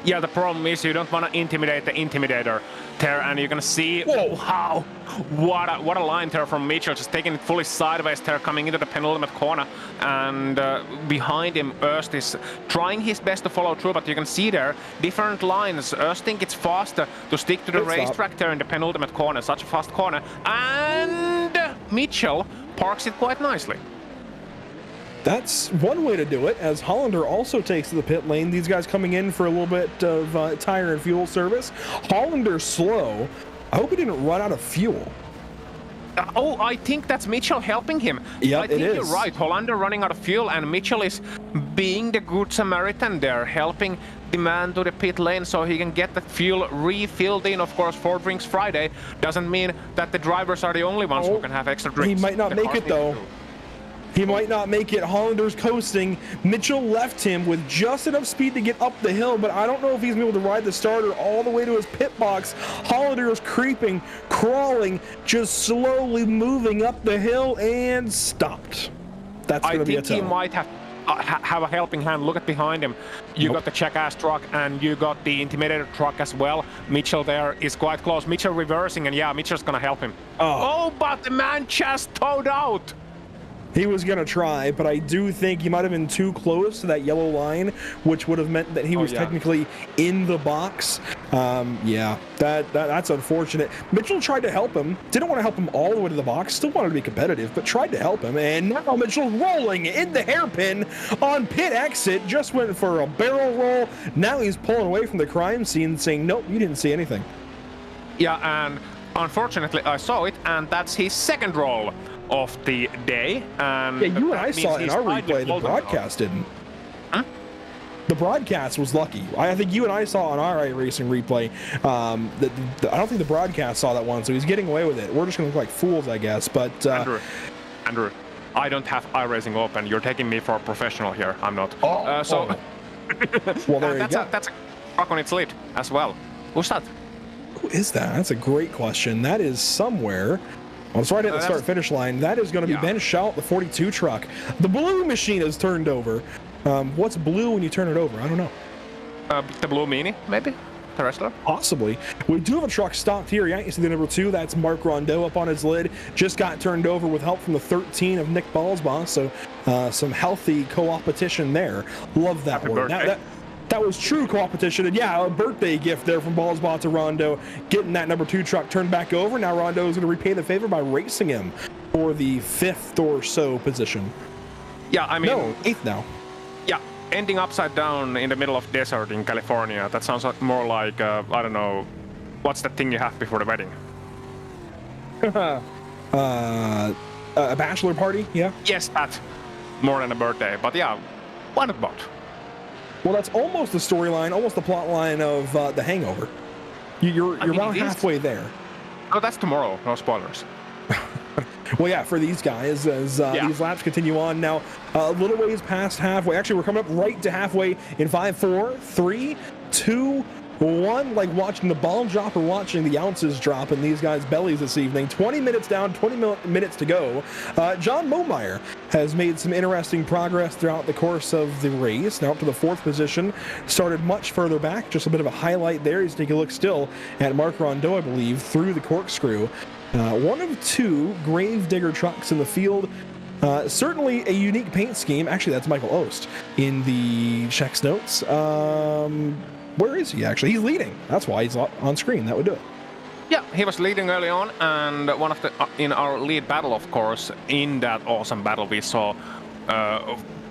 Yeah, the problem is you don't want to intimidate the intimidator there, and you're gonna see, wow, what a line there from Mitchell, just taking it fully sideways there, coming into the penultimate corner, and behind him, Öst is trying his best to follow through, but you can see there, different lines. Öst think it's faster to stick to the racetrack there in the penultimate corner, such a fast corner, and Mitchell parks it quite nicely. That's one way to do it, as Hollander also takes to the pit lane. These guys coming in for a little bit of tire and fuel service. Hollander's slow. I hope he didn't run out of fuel. I think that's Mitchell helping him. Yeah, I think you're right. Hollander running out of fuel, and Mitchell is being the good Samaritan there, helping the man to the pit lane so he can get the fuel refilled in. Of course, 4 drinks Friday doesn't mean that the drivers are the only ones who can have extra drinks. He might not make it, though. He might not make it. Hollander's coasting. Mitchell left him with just enough speed to get up the hill, but I don't know if he's able to ride the starter all the way to his pit box. Hollander is creeping, crawling, just slowly moving up the hill and stopped. That's going to be a tough. I think he might have a helping hand. Look at behind him. You got the Jackass truck, and you got the Intimidator truck as well. Mitchell there is quite close. Mitchell reversing, and yeah, Mitchell's going to help him. Oh, but the man just towed out. He was going to try, but I do think he might have been too close to that yellow line, which would have meant that he was technically in the box. Yeah, that's unfortunate. Mitchell tried to help him. Didn't want to help him all the way to the box. Still wanted to be competitive, but tried to help him. And now Mitchell rolling in the hairpin on pit exit. Just went for a barrel roll. Now he's pulling away from the crime scene, saying, nope, you didn't see anything. Yeah, and unfortunately I saw it, and that's his second roll of the day. And yeah, you and I saw it in our replay. The broadcast didn't. Huh? The broadcast was lucky. I think you and I saw on our iRacing replay. I don't think the broadcast saw that one, so he's getting away with it. We're just going to look like fools, I guess. But Andrew, I don't have iRacing open. You're taking me for a professional here. I'm not. Well, there you go. That's a truck on its lid as well. Who's that? Who is that? That's a great question. That is somewhere. Well, it's right at the start-finish line. That is going to be Ben Schalt, the 42 truck. The blue machine is turned over. What's blue when you turn it over? I don't know. The blue Mini, maybe? The wrestler? Possibly. We do have a truck stopped here. Yeah, you see the number 2. That's Mark Rondeau up on his lid. Just got turned over with help from the 13 of Nick Ballsbaugh. So some healthy co-opetition there. Love that word. That was true co-opetition, and yeah, a birthday gift there from Ballsbaugh to Rondo, getting that number 2 truck turned back over. Now Rondo is going to repay the favor by racing him for the 5th or so position. Yeah, I mean... No, 8th now. Yeah, ending upside down in the middle of desert in California, that sounds like more like, I don't know, what's the thing you have before the wedding? A bachelor party, yeah? Yes, that. More than a birthday, but yeah, what about? Well, that's almost the storyline, almost the plot line of The Hangover. You're about halfway there. Oh, that's tomorrow. No spoilers. Well, yeah, for these guys, as these laps continue on now, a little ways past halfway. Actually, we're coming up right to halfway in 5, 4, 3, 2, 1. Like watching the ball drop or watching the ounces drop in these guys' bellies this evening. 20 minutes down, 20 minutes to go. John Momeyer has made some interesting progress throughout the course of the race. Now up to the 4th position. Started much further back. Just a bit of a highlight there. He's taking a look still at Mark Rondeau, I believe, through the corkscrew. One of 2 Gravedigger trucks in the field. Certainly a unique paint scheme. Actually, that's Michael Ost in the checks notes. Where is he, actually? He's leading. That's why he's on screen. That would do it. Yeah, he was leading early on, and one of the in our lead battle, of course, in that awesome battle we saw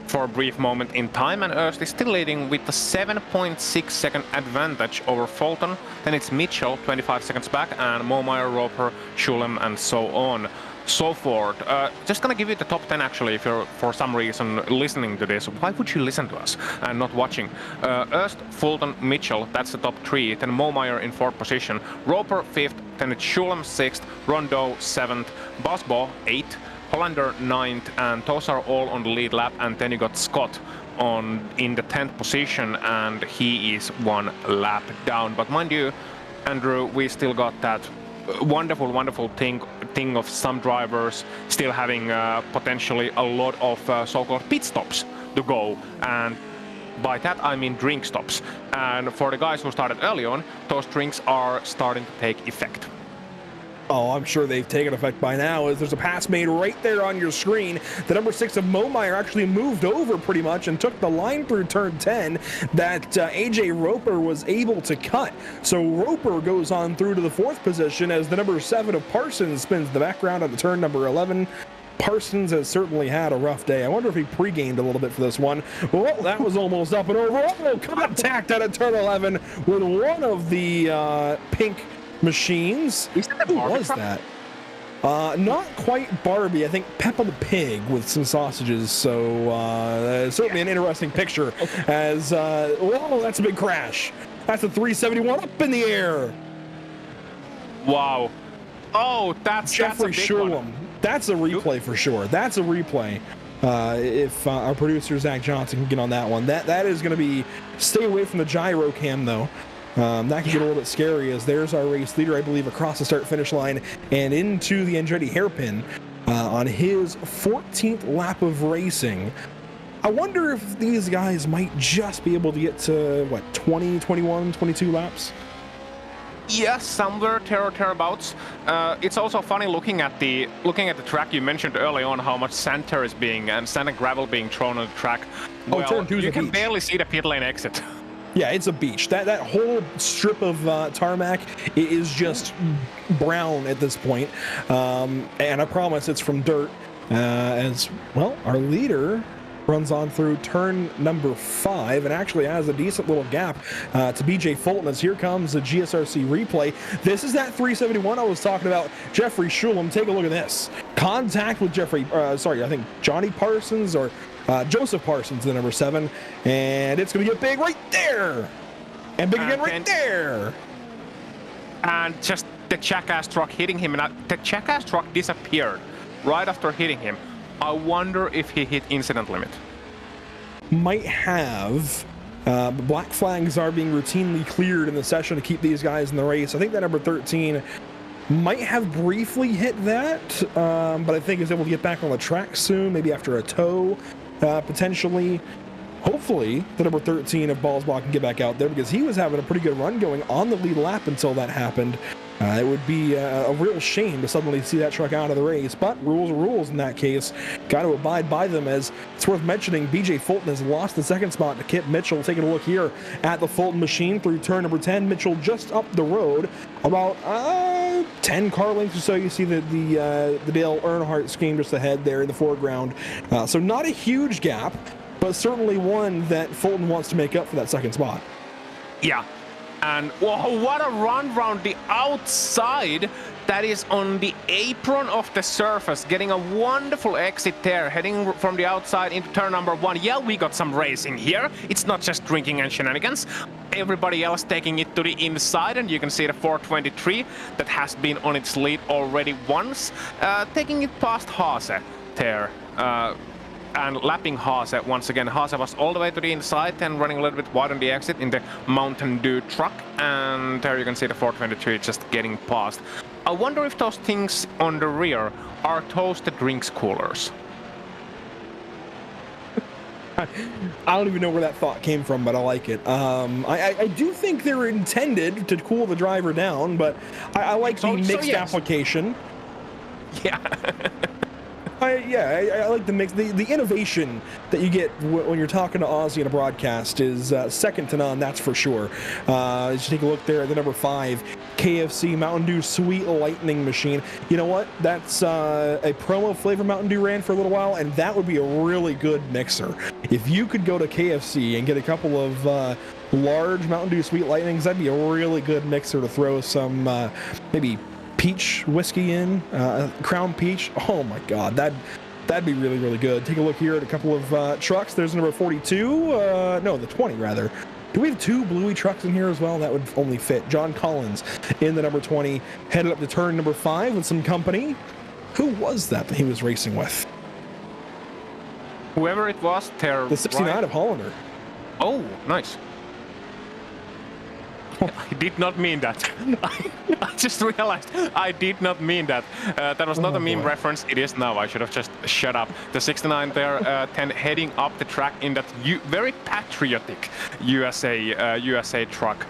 for a brief moment in time, and Erst is still leading with a 7.6 second advantage over Fulton. Then it's Mitchell, 25 seconds back, and Momeyer, Roper, Schulem, and so on. So forth. Just gonna give you the top 10 actually, if you're for some reason listening to this. Why would you listen to us and not watching? Erst, Fulton, Mitchell, that's the top 3. Then Momeyer in 4th position, Roper 5th, then it's Schulem 6th, Rondeau 7th, Bosbo 8th, Hollander 9th, and those are all on the lead lap. And then you got Scott in the 10th position, and he is 1 lap down. But mind you, Andrew, we still got that wonderful thing of some drivers still having potentially a lot of so-called pit stops to go, and by that I mean drink stops. And for the guys who started early on, those drinks are starting to take effect. Oh, I'm sure they've taken effect by now, as there's a pass made right there on your screen. The number 6 of Momeyer actually moved over pretty much and took the line through turn 10 that AJ Roper was able to cut. So Roper goes on through to the 4th position as the number 7 of Parsons spins the background at the turn number 11. Parsons has certainly had a rough day. I wonder if he pre-gamed a little bit for this one. Well, that was almost up and over. Oh, contact at a turn 11 with one of the pink machines. Is that Who was that? Not quite Barbie. I think Peppa the Pig with some sausages. So certainly an interesting picture. As whoa, that's a big crash. That's a 371 up in the air. Wow. Oh, that's Jeffrey a big Schulem. one. That's a replay for sure. That's a replay. If our producer Zach Johnson can get on that one, that is going to be. Stay away from the gyro cam though. That can get a little bit scary, as there's our race leader, I believe, across the start-finish line and into the Andretti hairpin on his 14th lap of racing. I wonder if these guys might just be able to get to, what, 20, 21, 22 laps? Yes, somewhere thereabouts. It's also funny looking at the track. You mentioned early on how much sand there is being, and sand and gravel being thrown on the track. Well, turn 2's you a can beach. barely see the pit lane exit. Yeah, it's a beach. That whole strip of tarmac is just brown at this point. And I promise it's from dirt. As, well, our leader runs on through turn number 5 and actually has a decent little gap to BJ Fulton, as here comes the GSRC replay. This is that 371 I was talking about. Jeffrey Schulem, take a look at this. Contact with I think Johnny Parsons or Joseph Parsons, the number 7, and it's going to get big right there, and big again right there. And just the jackass truck hitting him, and the jackass truck disappeared right after hitting him. I wonder if he hit incident limit. Might have. Black flags are being routinely cleared in the session to keep these guys in the race. I think that number 13 might have briefly hit that, but I think is able to get back on the track soon, maybe after a tow. Potentially, hopefully, the number 13 of Ballsbach can get back out there, because he was having a pretty good run going on the lead lap until that happened. It would be a real shame to suddenly see that truck out of the race, but rules are rules in that case. Got to abide by them, as it's worth mentioning BJ Fulton has lost the 2nd spot to Kip Mitchell. Taking a look here at the Fulton machine through turn number 10. Mitchell just up the road, about 10 car lengths or so. You see the Dale Earnhardt scheme just ahead there in the foreground. So not a huge gap, but certainly one that Fulton wants to make up for that 2nd spot. Yeah. And whoa, what a run round the outside. That is on the apron of the surface, getting a wonderful exit there, heading from the outside into turn number 1. Yeah, we got some racing here. It's not just drinking and shenanigans. Everybody else taking it to the inside, and you can see the 423 that has been on its lead already once, taking it past Haase there. And lapping Haase once again. Haase was all the way to the inside, then running a little bit wide on the exit in the Mountain Dew truck, and there you can see the 423 just getting past. I wonder if those things on the rear are toasted drinks coolers. I don't even know where that thought came from, but I like it. I do think they're intended to cool the driver down, but I like the mixed application. Yeah. I like the mix. The innovation that you get when you're talking to Ozzy in a broadcast is second to none, that's for sure. As you take a look there at the number 5, KFC Mountain Dew Sweet Lightning Machine. You know what? That's a promo flavor Mountain Dew ran for a little while, and that would be a really good mixer. If you could go to KFC and get a couple of large Mountain Dew Sweet Lightnings, that'd be a really good mixer to throw some maybe peach whiskey in, Crown Peach. Oh my God, that'd be really, really good. Take a look here at a couple of trucks. There's number 42, no, the 20 rather. Do we have 2 bluey trucks in here as well? That would only fit. John Collins in the number 20, headed up to turn number 5 with some company. Who was that he was racing with? Whoever it was, the 69 of Hollander. Oh, nice. I did not mean that. I just realized I did not mean that. That was not a meme reference. It is now. I should have just shut up. The 69 there, 10 heading up the track in that very patriotic USA truck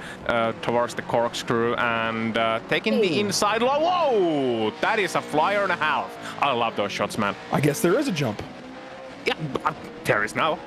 towards the corkscrew and taking the inside low. Whoa! That is a flyer and a half. I love those shots, man. I guess there is a jump. Yeah, there is now.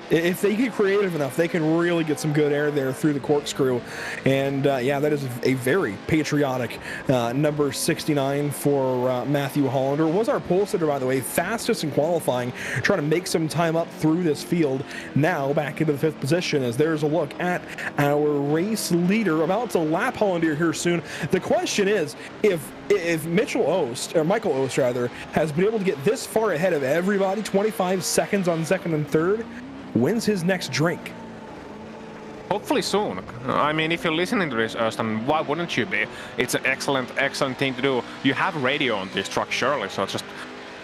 If they get creative enough, they can really get some good air there through the corkscrew. And yeah, that is a very patriotic number 69 for Matthew Hollander. Was our pole sitter, by the way, fastest in qualifying, trying to make some time up through this field. Now back into the 5th position as there's a look at our race leader about to lap Hollander here soon. The question is, if Michael Ost rather, has been able to get this far ahead of everybody, 25 seconds on 2nd and 3rd, when's his next drink? Hopefully soon. I mean, if you're listening to this, Ørstan, why wouldn't you be? It's an excellent thing to do. You have radio on this truck, surely, so just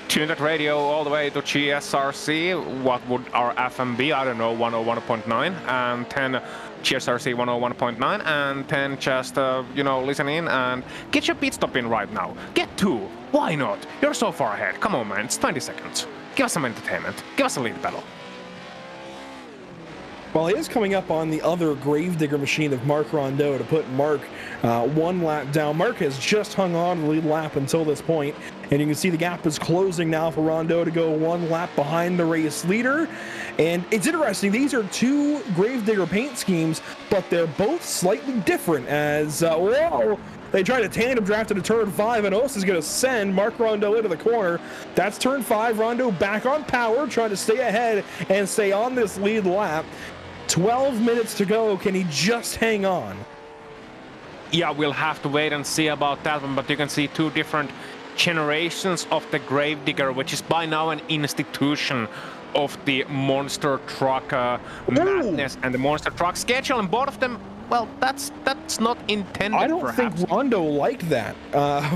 tune that radio all the way to GSRC. What would our FM be? I don't know, 101.9, and 10 GSRC 101.9, and 10 just, listen in and get your pit stop in right now. Get 2. Why not? You're so far ahead. Come on, man. It's 20 seconds. Give us some entertainment. Give us a lead battle. Well, he is coming up on the other Gravedigger machine of Mark Rondeau to put Mark 1 lap down. Mark has just hung on the lead lap until this point, and you can see the gap is closing now for Rondeau to go 1 lap behind the race leader. And it's interesting, these are 2 Gravedigger paint schemes, but they're both slightly different as, they try to tandem draft into turn 5, and Ost is going to send Mark Rondeau into the corner. That's turn 5. Rondeau back on power, trying to stay ahead and stay on this lead lap. 12 minutes to go. Can he just hang on? Yeah, we'll have to wait and see about that one, but you can see 2 different generations of the Gravedigger, which is by now an institution of the monster truck madness and the monster truck schedule, and both of them, well, that's not intended. I don't perhaps think Rondo liked that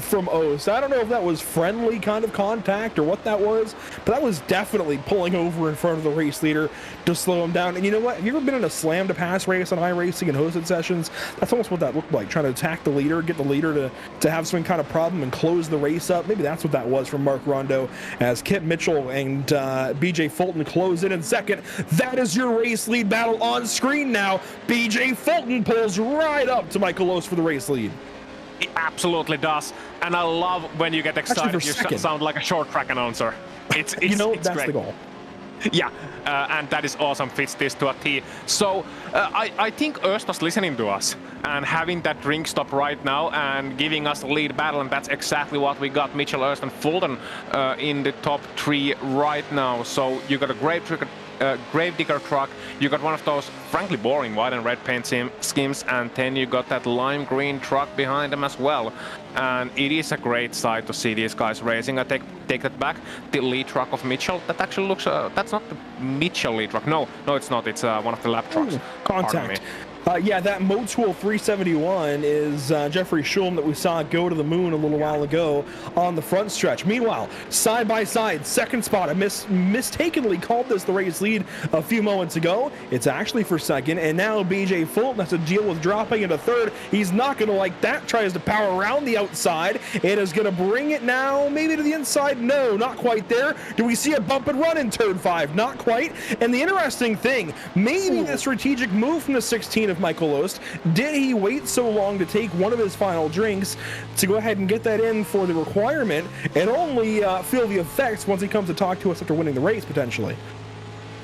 from Ost. I don't know if that was friendly kind of contact or what that was, but that was definitely pulling over in front of the race leader to slow him down. And you know what? Have you ever been in a slam to pass race on iRacing and hosted sessions? That's almost what that looked like, trying to attack the leader, get the leader to have some kind of problem and close the race up. Maybe that's what that was from Mark Rondeau as Kip Mitchell and BJ Fulton close in second. That is your race lead battle on screen now. BJ Fulton pulls right up to Michael Ost for the race lead. It absolutely does, and I love when you get excited. You sound like a short track announcer. It's that's great. The goal. Yeah, and that is awesome. Fits this to a T. So I think Östa's listening to us and having that drink stop right now and giving us a lead battle, and that's exactly what we got. Mitchell, Öst, and Fulton in the top 3 right now. So you got a Gravedigger truck, you got one of those frankly boring white and red paint schemes, and then you got that lime green truck behind them as well. And it is a great sight to see these guys racing. I take that back. The lead truck of Mitchell, that actually looks, that's not the Mitchell lead truck. No, it's not. It's one of the lap trucks. Contact. Yeah, that Motul 371 is Jeffrey Schulm that we saw go to the moon a little while ago on the front stretch. Meanwhile, side by side, second spot. I mistakenly called this the race lead a few moments ago. It's actually for second, and now BJ Fulton has to deal with dropping into third. He's not going to like that. Tries to power around the outside and is going to bring it now maybe to the inside. No, not quite there. Do we see a bump and run in turn 5? Not quite. And the interesting thing, maybe the strategic move from the 16 of Michael Ost, did he wait so long to take one of his final drinks to go ahead and get that in for the requirement and only feel the effects once he comes to talk to us after winning the race, potentially?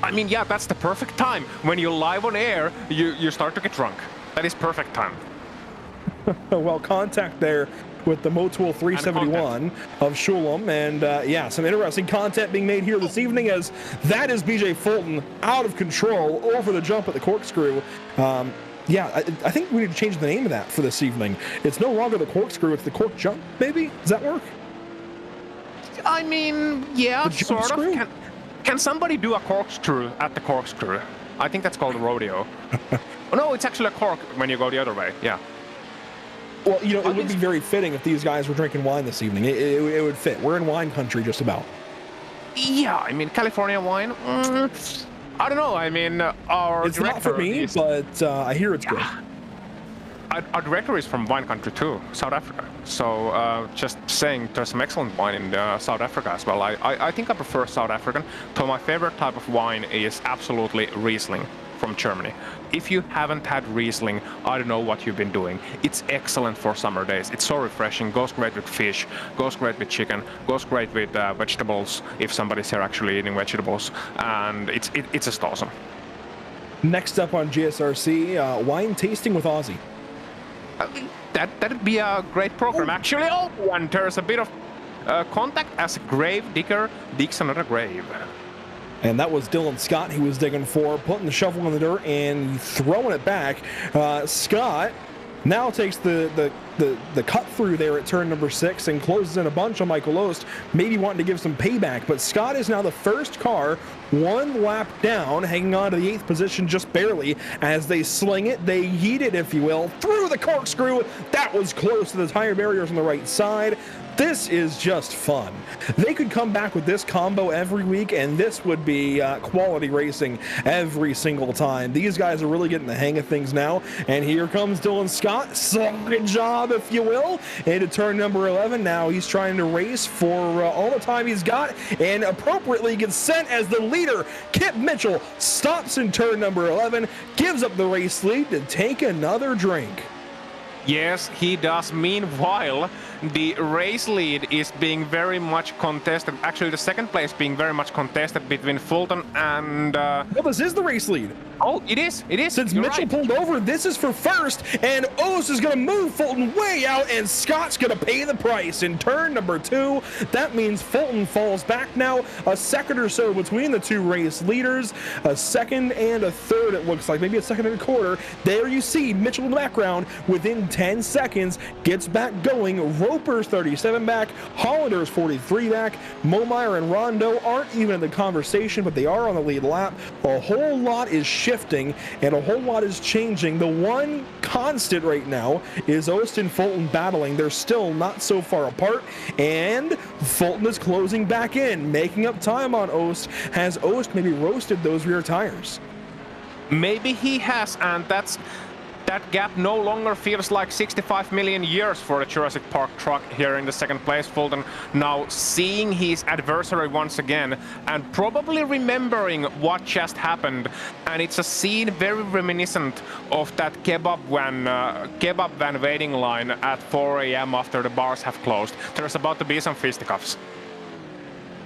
I mean, yeah, that's the perfect time. When you're live on air, you start to get drunk. That is perfect time. Well, contact there with the Motul 371 of Shulam, and yeah, some interesting content being made here this evening, as that is BJ Fulton out of control over the jump at the corkscrew. Yeah, I think we need to change the name of that for this evening. It's no longer the corkscrew, it's the cork jump, maybe? Does that work? I mean, yeah, sort of. Can somebody do a corkscrew at the corkscrew? I think that's called a rodeo. Oh, no, it's actually a cork when you go the other way, yeah. Well, you know, it would be very fitting if these guys were drinking wine this evening. It would fit. We're in wine country just about. Yeah, I mean, California wine, I don't know. I mean, our it's not for me, but I hear it's good. Our director is from wine country too, South Africa. So just saying, there's some excellent wine in South Africa as well. I think I prefer South African. So my favorite type of wine is absolutely Riesling from Germany. If you haven't had Riesling, I don't know what you've been doing. It's excellent for summer days. It's so refreshing, goes great with fish, goes great with chicken, goes great with vegetables, if somebody's here actually eating vegetables, and it's just awesome. Next up on GSRC, wine tasting with Ozzy. That'd be a great program, actually. Oh, and there's a bit of contact as a grave digger digs another grave. And that was Dylan Scott he was digging for, putting the shovel in the dirt and throwing it back. Scott now takes the cut through there at turn number 6 and closes in a bunch on Michael Ost, maybe wanting to give some payback. But Scott is now the first car one lap down, hanging on to the 8th position just barely as they sling it. They yeet it, if you will, through the corkscrew. That was close to the tire barriers on the right side. This is just fun. They could come back with this combo every week, and this would be quality racing every single time. These guys are really getting the hang of things now, and here comes Dylan Scott. Solid job, if you will, into turn number 11. Now he's trying to race for all the time he's got, and appropriately gets sent as the leader. Kip Mitchell stops in turn number 11, gives up the race lead to take another drink. Yes, he does. Meanwhile, the race lead is being very much contested. Actually, the second place being very much contested between Fulton and... Well, this is the race lead. Oh, it is. It is. Since Mitchell pulled over, this is for first, and Ost is going to move Fulton way out, and Scott's going to pay the price in turn number 2. That means Fulton falls back now a second or so between the two race leaders. A second and a third, it looks like. Maybe a second and a quarter. There you see Mitchell in the background within 10 seconds. Gets back going. Roper's 37 back. Hollander's 43 back. Momeyer and Rondo aren't even in the conversation, but they are on the lead lap. A whole lot is shifting and a whole lot is changing. The one constant right now is Ost and Fulton battling. They're still not so far apart, and Fulton is closing back in, making up time on Ost. Has Ost maybe roasted those rear tires? Maybe he has, and that gap no longer feels like 65 million years for the Jurassic Park truck here in the second place. Fulton now seeing his adversary once again and probably remembering what just happened. And it's a scene very reminiscent of that kebab van waiting line at 4 a.m. after the bars have closed. There's about to be some fisticuffs.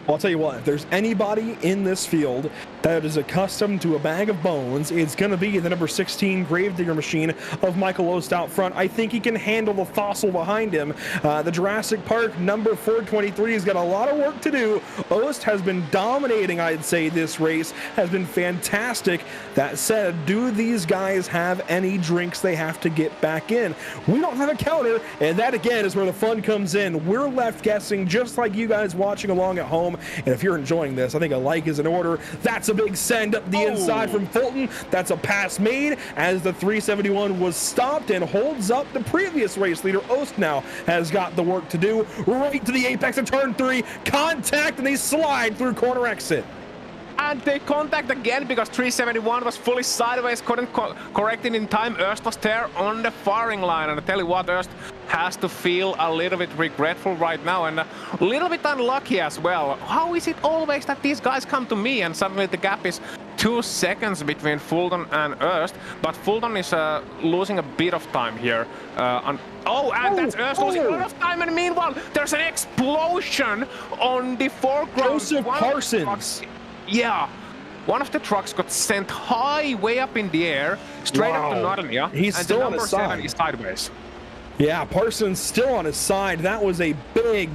I'll tell you what, if there's anybody in this field that is accustomed to a bag of bones, it's going to be the number 16 Gravedigger machine of Michael Ost out front. I think he can handle the fossil behind him. The Jurassic Park number 423 has got a lot of work to do. Ost has been dominating, I'd say, this race. Has been fantastic. That said, do these guys have any drinks they have to get back in? We don't have a counter, and that again is where the fun comes in. We're left guessing, just like you guys watching along at home. And if you're enjoying this, I think a like is in order. That's a big send up the inside from Fulton. That's a pass made as the 371 was stopped and holds up the previous race leader. Ost now has got the work to do. Right to the apex of turn 3. Contact, and they slide through corner exit. and they contact again because 371 was fully sideways, couldn't correct it in time. Erst was there on the firing line, and I tell you what, Erst has to feel a little bit regretful right now and a little bit unlucky as well. How is it always that these guys come to me and suddenly the gap is 2 seconds between Fulton and Erst, but Fulton is losing a bit of time here. That's Erst losing a lot of time, and meanwhile there's an explosion on the foreground. Joseph Parsons. Yeah. One of the trucks got sent high, way up in the air, straight up to Narnia. He's and still the on number his side. 7 is sideways. Yeah, Parsons still on his side. That was a big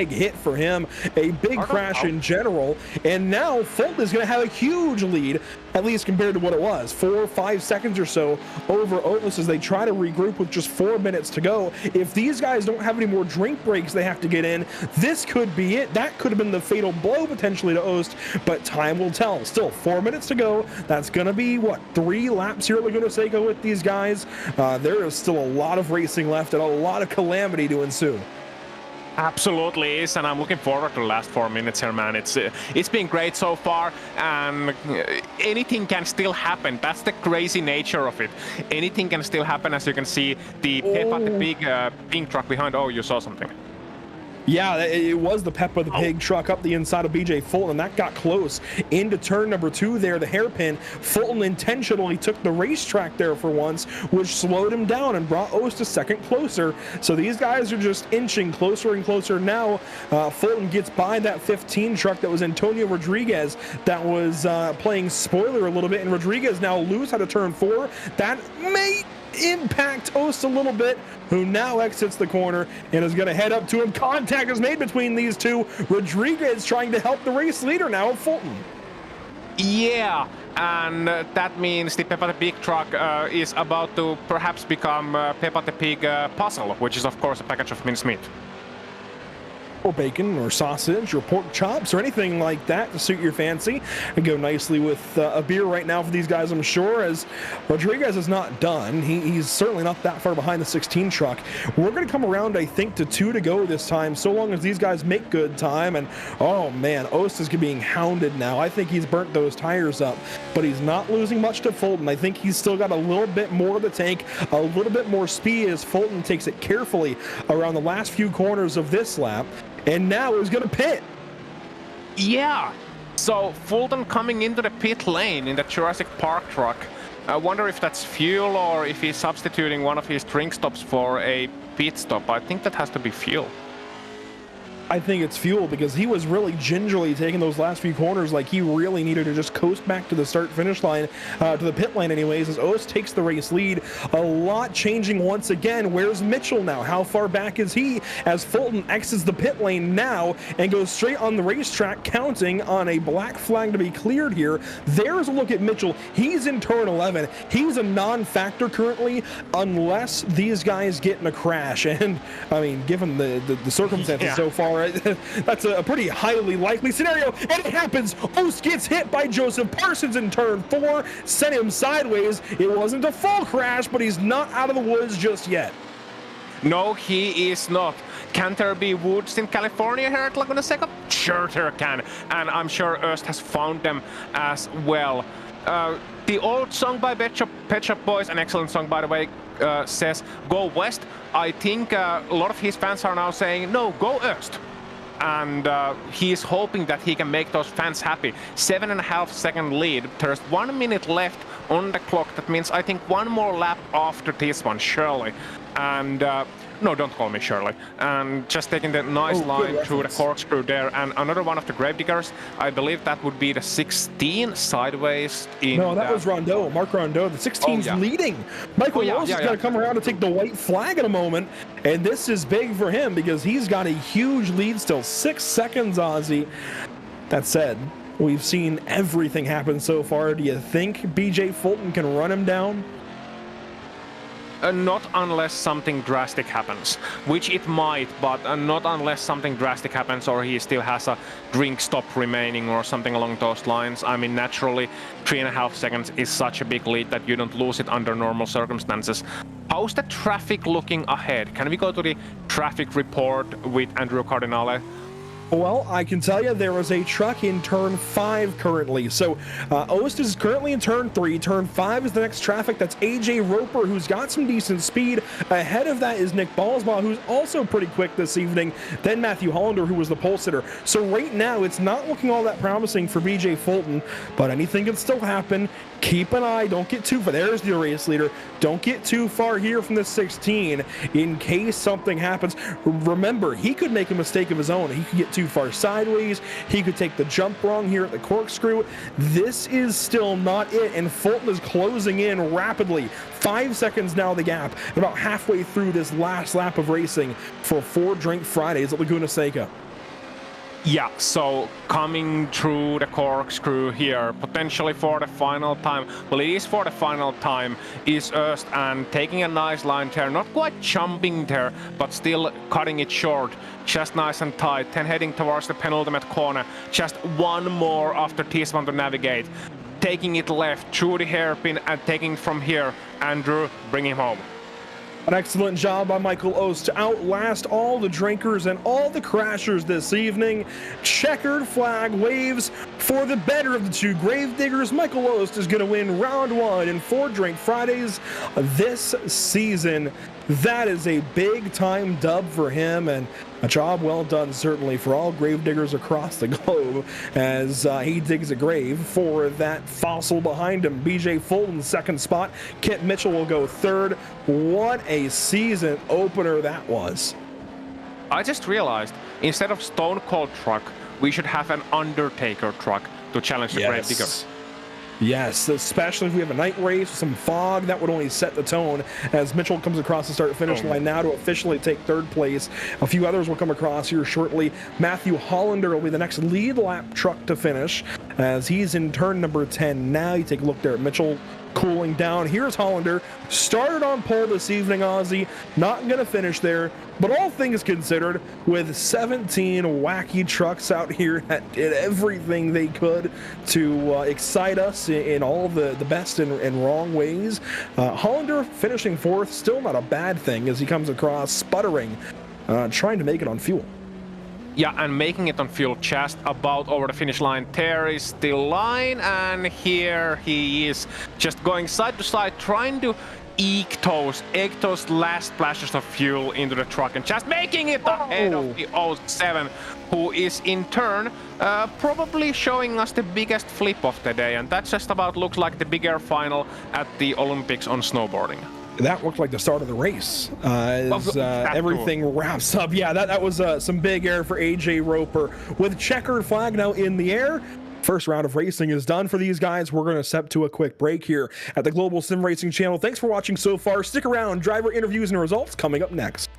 hit for him. A big crash in general. And now Fulton is going to have a huge lead, at least compared to what it was. 4 or 5 seconds or so over Otis as they try to regroup with just 4 minutes to go. If these guys don't have any more drink breaks they have to get in, this could be it. That could have been the fatal blow potentially to Ost, but time will tell. Still 4 minutes to go. That's going to be, 3 laps here at Laguna Seca with these guys. There is still a lot of racing left and a lot of calamity to ensue. Absolutely is, and I'm looking forward to the last 4 minutes here, man. It's been great so far, and anything can still happen. That's the crazy nature of it. Anything can still happen, as you can see the Peppa the big pink truck behind. Oh, you saw something. Yeah, it was the Peppa the Pig truck up the inside of BJ Fulton, and that got close into turn number 2 there, the hairpin. Fulton intentionally took the racetrack there for once, which slowed him down and brought Ost a second closer. So these guys are just inching closer and closer now. Fulton gets by that 15 truck that was Antonio Rodriguez that was playing spoiler a little bit, and Rodriguez now loose out of turn 4. That may impact Ost a little bit, who now exits the corner and is going to head up to him. Contact is made between these two. Rodriguez trying to help the race leader now of Fulton. Yeah, and that means the Peppa the Pig truck is about to perhaps become Peppa the Pig puzzle, which is of course a package of mincemeat. Or bacon or sausage or pork chops or anything like that to suit your fancy and go nicely with a beer right now for these guys, I'm sure, as Rodriguez is not done. He's certainly not that far behind the 16 truck. We're going to come around, I think, to 2 to go this time, so long as these guys make good time. And oh man, Ost is being hounded now. I think he's burnt those tires up, but he's not losing much to Fulton. I think he's still got a little bit more of the tank, a little bit more speed as Fulton takes it carefully around the last few corners of this lap. And now he's going to pit. Yeah. So Fulton coming into the pit lane in the Jurassic Park truck. I wonder if that's fuel or if he's substituting one of his drink stops for a pit stop. I think that has to be fuel. I think it's fuel because he was really gingerly taking those last few corners like he really needed to just coast back to the start-finish line, to the pit lane anyways, as Ost takes the race lead. A lot changing once again. Where's Mitchell now? How far back is he as Fulton exits the pit lane now and goes straight on the racetrack, counting on a black flag to be cleared here. There's a look at Mitchell. He's in turn 11. He's a non-factor currently unless these guys get in a crash. And, I mean, given the circumstances so far, that's a pretty highly likely scenario, and it happens. Ost gets hit by Joseph Parsons in turn 4, sent him sideways. It wasn't a full crash, but he's not out of the woods just yet. No, he is not. Can there be woods in California here at Laguna Seca? Sure there can, and I'm sure Erst has found them as well. The old song by Pet Shop Boys, an excellent song by the way, says go west. I think a lot of his fans are now saying no, go Erst. And he is hoping that he can make those fans happy. 7.5 second lead. There's 1 minute left on the clock. That means I think one more lap after this one, surely. And no, don't call me Shirley. And just taking the nice line through the corkscrew there. And another one of the gravediggers, I believe that would be the 16 sideways. No, that was Rondeau, Mark Rondeau. The 16's leading. Michael Rose is going to come around to take the white flag in a moment. And this is big for him because he's got a huge lead still. 6 seconds, Ozzy. That said, we've seen everything happen so far. Do you think BJ Fulton can run him down? Not unless something drastic happens, which it might, but not unless something drastic happens or he still has a drink stop remaining or something along those lines. I mean, naturally, 3.5 seconds is such a big lead that you don't lose it under normal circumstances. How's the traffic looking ahead? Can we go to the traffic report with Andrew Cardinale? Well, I can tell you there was a truck in turn 5 currently. So Ost is currently in turn 3. Turn 5 is the next traffic. That's AJ Roper, who's got some decent speed. Ahead of that is Nick Ballsbaugh, who's also pretty quick this evening. Then Matthew Hollander, who was the pole sitter. So right now, it's not looking all that promising for BJ Fulton, but anything can still happen. Keep an eye. Don't get too far. There's the race leader. Don't get too far here from the 16 in case something happens. Remember, he could make a mistake of his own. He could get too far sideways. He could take the jump wrong here at the corkscrew. This is still not it, and Fulton is closing in rapidly. 5 seconds now the gap, and about halfway through this last lap of racing for 4 Drink Fridays at Laguna Seca. Yeah, so coming through the corkscrew here, potentially for the final time. Well, it is for the final time, is Öst, and taking a nice line there, not quite jumping there, but still cutting it short. Just nice and tight, then heading towards the penultimate corner. Just one more after this one to navigate. Taking it left through the hairpin and taking from here. Andrew, bring him home. An excellent job by Michael Ost to outlast all the drinkers and all the crashers this evening. Checkered flag waves for the better of the two gravediggers. Michael Ost is going to win round 1 in 4 Drink Fridays this season. That is a big-time dub for him, and a job well done, certainly, for all gravediggers across the globe as he digs a grave for that fossil behind him. BJ Fulton's second spot. Kent Mitchell will go third. What a season opener that was. I just realized, instead of Stone Cold truck, we should have an Undertaker truck to challenge the gravedigger. Yes, especially if we have a night race with some fog, that would only set the tone as Mitchell comes across the start-finish line now to officially take 3rd place. A few others will come across here shortly. Matthew Hollander will be the next lead lap truck to finish as he's in turn number 10 now. You take a look there at Mitchell cooling down. Here's Hollander, started on pole this evening, Ozzy, not going to finish there, but all things considered, with 17 wacky trucks out here that did everything they could to excite us in all the best and wrong ways. Hollander finishing 4th, still not a bad thing as he comes across sputtering, trying to make it on fuel. Yeah, and making it on fuel just about over the finish line. There is the line, and here he is just going side to side, trying to egg those last splashes of fuel into the truck and just making it ahead of the 07, who is in turn probably showing us the biggest flip of the day, and that just about looks like the bigger final at the Olympics on snowboarding. That looked like the start of the race as everything wraps up. Yeah, that was some big air for AJ Roper. With checkered flag now in the air, first round of racing is done for these guys. We're going to step to a quick break here at the Global SimRacing Channel. Thanks for watching so far. Stick around. Driver interviews and results coming up next.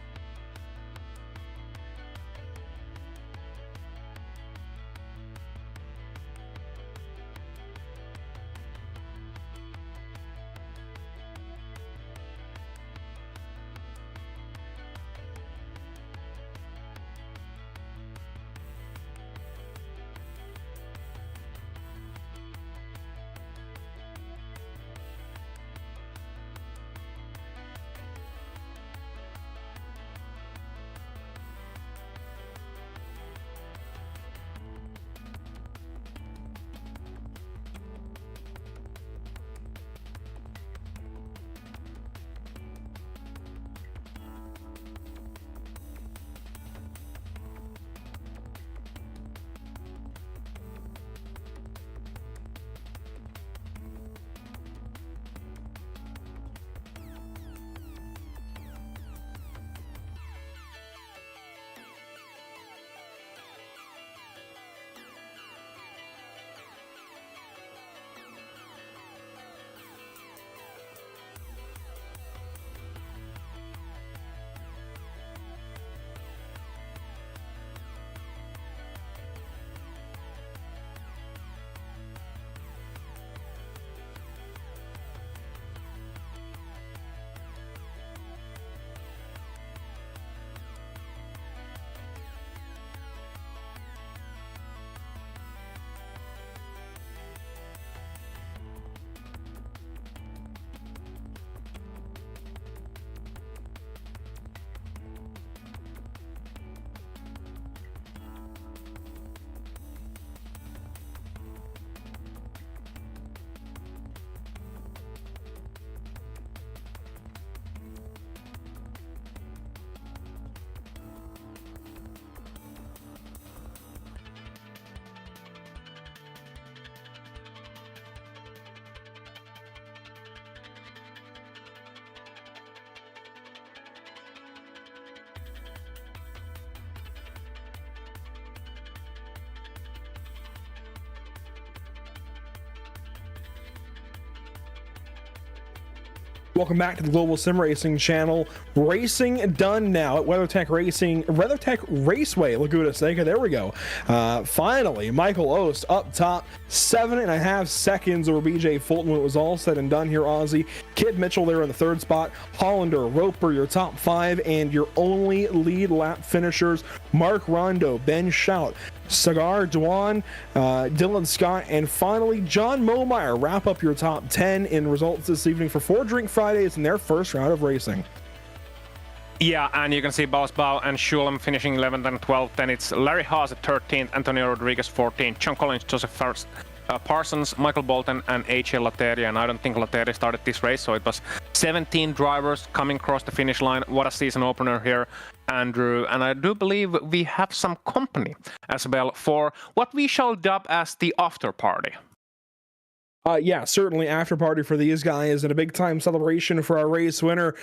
Welcome back to the Global SimRacing Channel. Racing done now at WeatherTech Raceway, Laguna Seca. There we go. Finally, Michael Ost up top, 7.5 seconds over BJ Fulton when it was all said and done here, Aussie. Kid Mitchell there in the third spot. Hollander, Roper, your top five, and your only lead lap finishers, Mark Rondo, Ben Shout, Sagar Dwan, Dylan Scott, and finally John Momeyer wrap up your top 10 in results this evening for 4 Drink Fridays in their first round of racing. Yeah, and you can see Bausbaugh and Schulem finishing 11th and 12th. Then it's Larry Haas at 13th, Antonio Rodriguez 14th, John Collins, Joseph Parsons, Michael Bolton, and H.L. Latteria. And I don't think Latteria started this race, so it was 17 drivers coming across the finish line. What a season opener here, Andrew. And I do believe we have some company as well for what we shall dub as the after party. Yeah, certainly after party for these guys and a big time celebration for our race winner.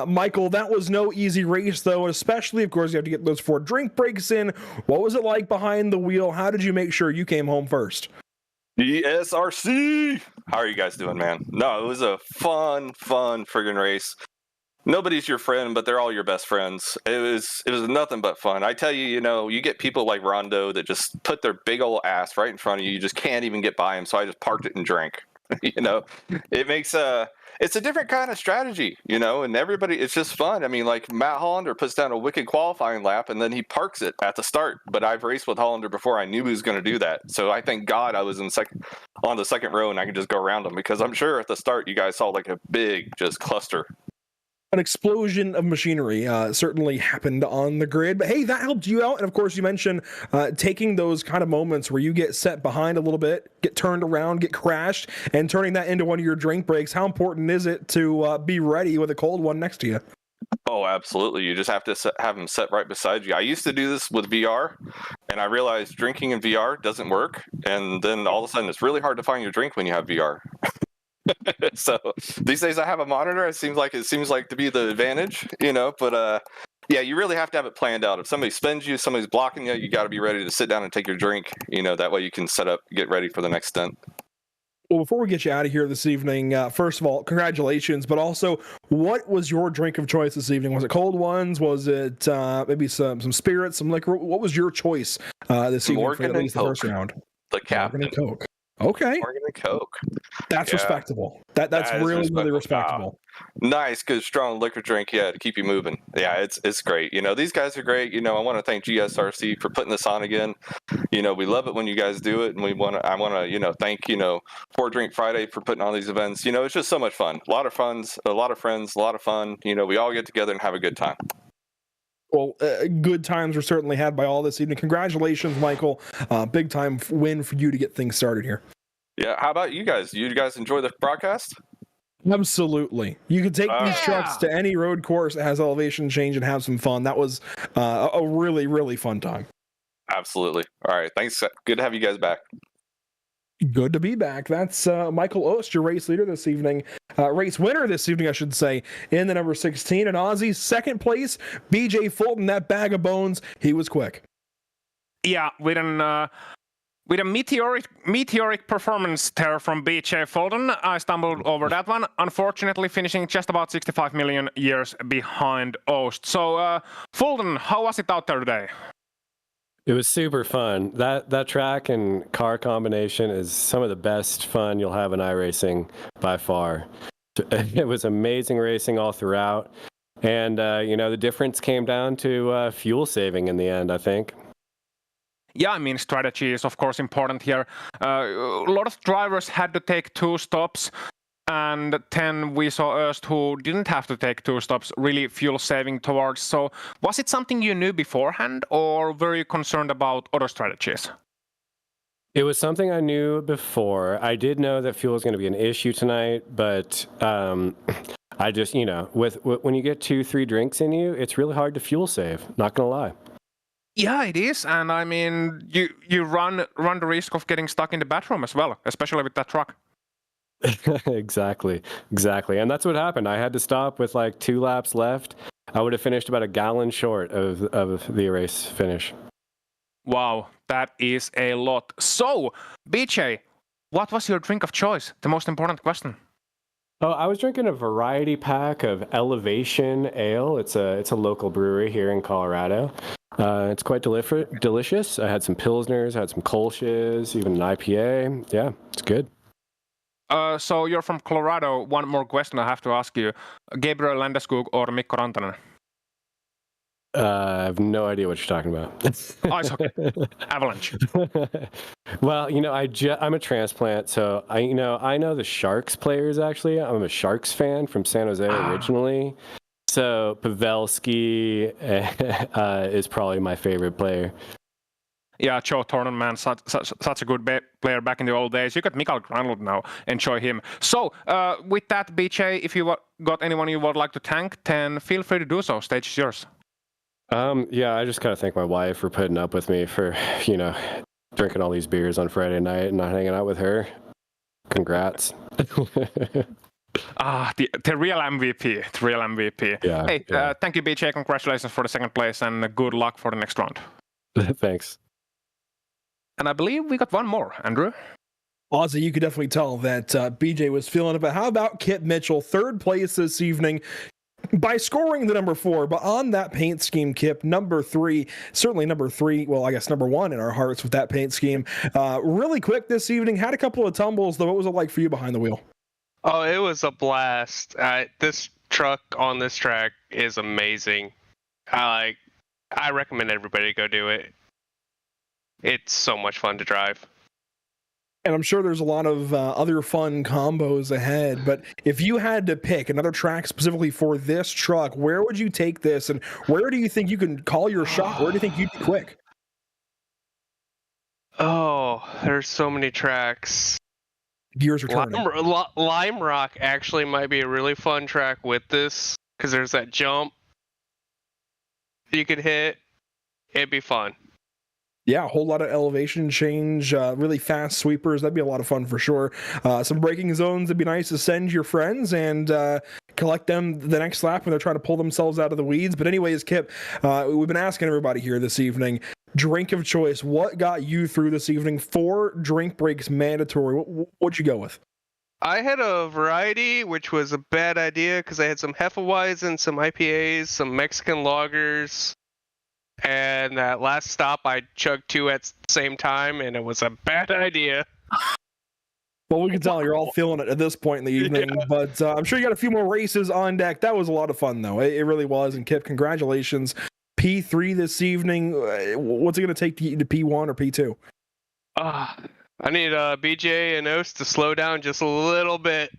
Michael, that was no easy race though, especially of course you have to get those 4 drink breaks in. What was it like behind the wheel? How did you make sure you came home first? ESRC! How are you guys doing, man? No, it was a fun friggin' race. Nobody's your friend, but they're all your best friends. It was nothing but fun. I tell you, you get people like Rondo that just put their big old ass right in front of you. You just can't even get by him. So I just parked it and drank. It makes it's a different kind of strategy, and everybody, it's just fun. I mean, like Matt Hollander puts down a wicked qualifying lap and then he parks it at the start. But I've raced with Hollander before. I knew he was going to do that. So I thank God I was on the second row and I could just go around him, because I'm sure at the start you guys saw like a big just cluster. An explosion of machinery certainly happened on the grid, but hey, that helped you out. And of course, you mentioned taking those kind of moments where you get set behind a little bit, get turned around, get crashed, and turning that into one of your drink breaks. How important is it to be ready with a cold one next to you? Oh, absolutely. You just have to have them set right beside you. I used to do this with VR, and I realized drinking in VR doesn't work. And then all of a sudden, it's really hard to find your drink when you have VR. So these days I have a monitor. It seems like to be the advantage, but yeah, you really have to have it planned out. If somebody spins you, somebody's blocking you, you got to be ready to sit down and take your drink, that way you can get ready for the next stunt. Well, before we get you out of here this evening, first of all, congratulations, but also, what was your drink of choice this evening? Was it cold ones? Was it maybe some spirits, some liquor? What was your choice this evening for at least the first round? The Captain. Morgan and Coke. Okay. Morgan and Coke. That's respectable. That's really, really respectable. Nice, good, strong liquor drink, to keep you moving. Yeah, it's great. These guys are great. I want to thank GSRC for putting this on again. We love it when you guys do it, and I want to, thank, 4 Drink Friday for putting on these events. It's just so much fun. A lot of friends, a lot of fun. We all get together and have a good time. Well, good times were certainly had by all this evening. Congratulations, Michael. Big time win for you to get things started here. Yeah, how about you guys? You guys enjoy the broadcast? Absolutely. You could take these trucks to any road course that has elevation change and have some fun. That was a really, really fun time. Absolutely. All right, thanks. Good to have you guys back. Good to be back. That's Michael Ost, your race leader this evening. Race winner this evening, I should say, in the number 16. And Aussie's second place, BJ Fulton, that bag of bones. He was quick. Yeah, with a meteoric performance there from BJ Fulton. I stumbled over that one, unfortunately finishing just about 65 million years behind Ost. So, Fulton, how was it out there today? It was super fun. That track and car combination is some of the best fun you'll have in iRacing by far. It was amazing racing all throughout. And, the difference came down to fuel saving in the end, I think. Yeah, I mean, strategy is, of course, important here. A lot of drivers had to take 2 stops, and then we saw Öst, who didn't have to take 2 stops, really fuel saving towards. So was it something you knew beforehand, or were you concerned about other strategies? It was something I knew before. I did know that fuel was going to be an issue tonight, but I just, when you get 2-3 drinks in you, it's really hard to fuel save, not going to lie. Yeah, it is, and I mean, you run the risk of getting stuck in the bathroom as well, especially with that truck. Exactly. And that's what happened. I had to stop with like 2 laps left. I would have finished about a gallon short of the race finish. Wow, that is a lot. So, BJ, what was your drink of choice? The most important question. Oh, I was drinking a variety pack of Elevation Ale. It's a local brewery here in Colorado. It's quite delicious. I had some Pilsners, I had some Kolsch's, even an IPA. Yeah, it's good. So you're from Colorado. One more question I have to ask you. Gabriel Landeskog or Mikko Rantanen? I have no idea what you're talking about. Ice hockey. Avalanche. Well, I'm a transplant, so I know the Sharks players actually. I'm a Sharks fan from San Jose originally. So Pavelski is probably my favorite player. Yeah, Joe Thornton, man, such a good player back in the old days. You got Mikael Granlund now. Enjoy him. So, with that, BJ, if you got anyone you would like to thank, then feel free to do so. Stage is yours. Yeah, I just gotta thank my wife for putting up with me for, drinking all these beers on Friday night and not hanging out with her. Congrats. The real MVP. The real MVP. Yeah. Hey, thank you, BJ. Congratulations for the second place and good luck for the next round. Thanks. And I believe we got one more, Andrew. Ozzy, you could definitely tell that BJ was feeling it. But how about Kip Mitchell, third place this evening by scoring the number 4? But on that paint scheme, Kip, number 3, certainly number 3. Well, I guess number 1 in our hearts with that paint scheme. Really quick this evening, had a couple of tumbles, though. What was it like for you behind the wheel? Oh, it was a blast. This truck on this track is amazing. I recommend everybody go do it. It's so much fun to drive. And I'm sure there's a lot of other fun combos ahead, but if you had to pick another track specifically for this truck, where would you take this, and where do you think you can call your shot? Where do you think you'd be quick? Oh, there's so many tracks. Gears are turning. Lime Rock actually might be a really fun track with this, because there's that jump you could hit. It'd be fun. Yeah, a whole lot of elevation change, really fast sweepers. That'd be a lot of fun for sure. Some braking zones. It'd be nice to send your friends and collect them the next lap when they're trying to pull themselves out of the weeds. But anyways, Kip, we've been asking everybody here this evening, drink of choice. What got you through this evening? 4 drink breaks mandatory. What'd you go with? I had a variety, which was a bad idea because I had some Hefeweizen, some IPAs, some Mexican lagers. And that last stop, I chugged 2 at the same time, and it was a bad idea. Well, we can tell you're all feeling it at this point in the evening, but I'm sure you got a few more races on deck. That was a lot of fun, though. It really was. And Kip, congratulations. P3 this evening. What's it going to take to get you to P1 or P2? I need BJ and Oast to slow down just a little bit.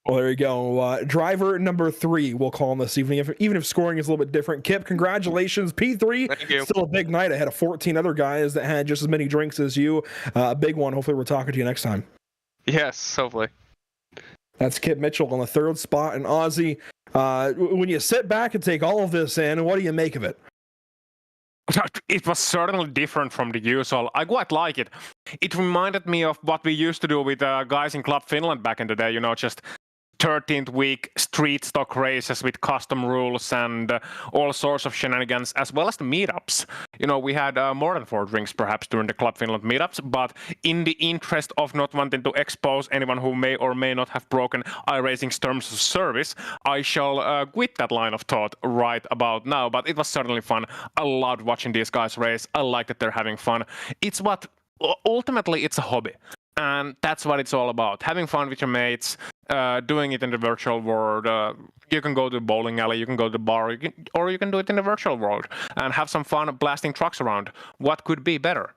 Well, there you go. Driver number 3, we'll call him this evening, even if scoring is a little bit different. Kip, congratulations. P3, Thank you. still a big night ahead of 14 other guys that had just as many drinks as you. A big one. Hopefully we're talking to you next time. Yes, hopefully. That's Kip Mitchell on the 3rd spot. And Ozzy, when you sit back and take all of this in, what do you make of it? It was certainly different from the usual. I quite like it. It reminded me of what we used to do with guys in Club Finland back in the day, just 13th week street stock races with custom rules and all sorts of shenanigans, as well as the meetups. We had more than 4 drinks perhaps during the Club Finland meetups, but in the interest of not wanting to expose anyone who may or may not have broken iRacing's terms of service, I shall quit that line of thought right about now. But it was certainly fun. I loved watching these guys race. I like that they're having fun. Ultimately, it's a hobby. And that's what it's all about. Having fun with your mates, doing it in the virtual world. You can go to the bowling alley, you can go to the bar, or you can do it in the virtual world and have some fun blasting trucks around. What could be better?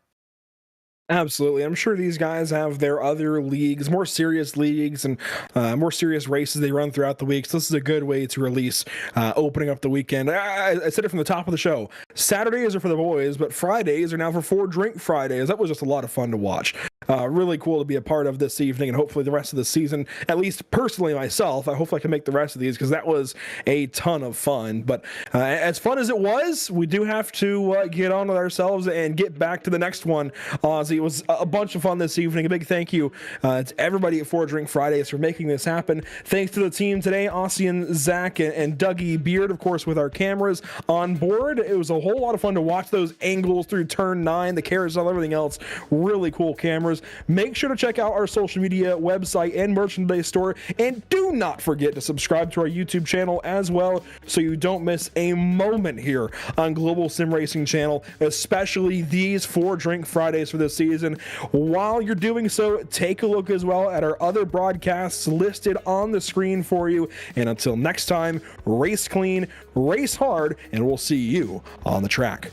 Absolutely. I'm sure these guys have their other leagues, more serious leagues and more serious races they run throughout the week. So this is a good way to release opening up the weekend. I said it from the top of the show. Saturdays are for the boys, but Fridays are now for 4 Drink Fridays. That was just a lot of fun to watch. Really cool to be a part of this evening and hopefully the rest of the season. At least personally myself, I hope I can make the rest of these because that was a ton of fun. But as fun as it was, we do have to get on with ourselves and get back to the next one. Ozzy, it was a bunch of fun this evening. A big thank you to everybody at 4 Drink Fridays for making this happen. Thanks to the team today, Aussie and Zach and Dougie Beard, of course, with our cameras on board. It was a whole lot of fun to watch those angles through turn 9, the carousel, everything else. Really cool cameras. cars. Make sure to check out our social media, website, and merchandise store. And do not forget to subscribe to our YouTube channel as well so you don't miss a moment here on Global Sim Racing Channel, especially these 4 Drink Fridays for this season. While you're doing so, take a look as well at our other broadcasts listed on the screen for you. And until next time, race clean, race hard, and we'll see you on the track.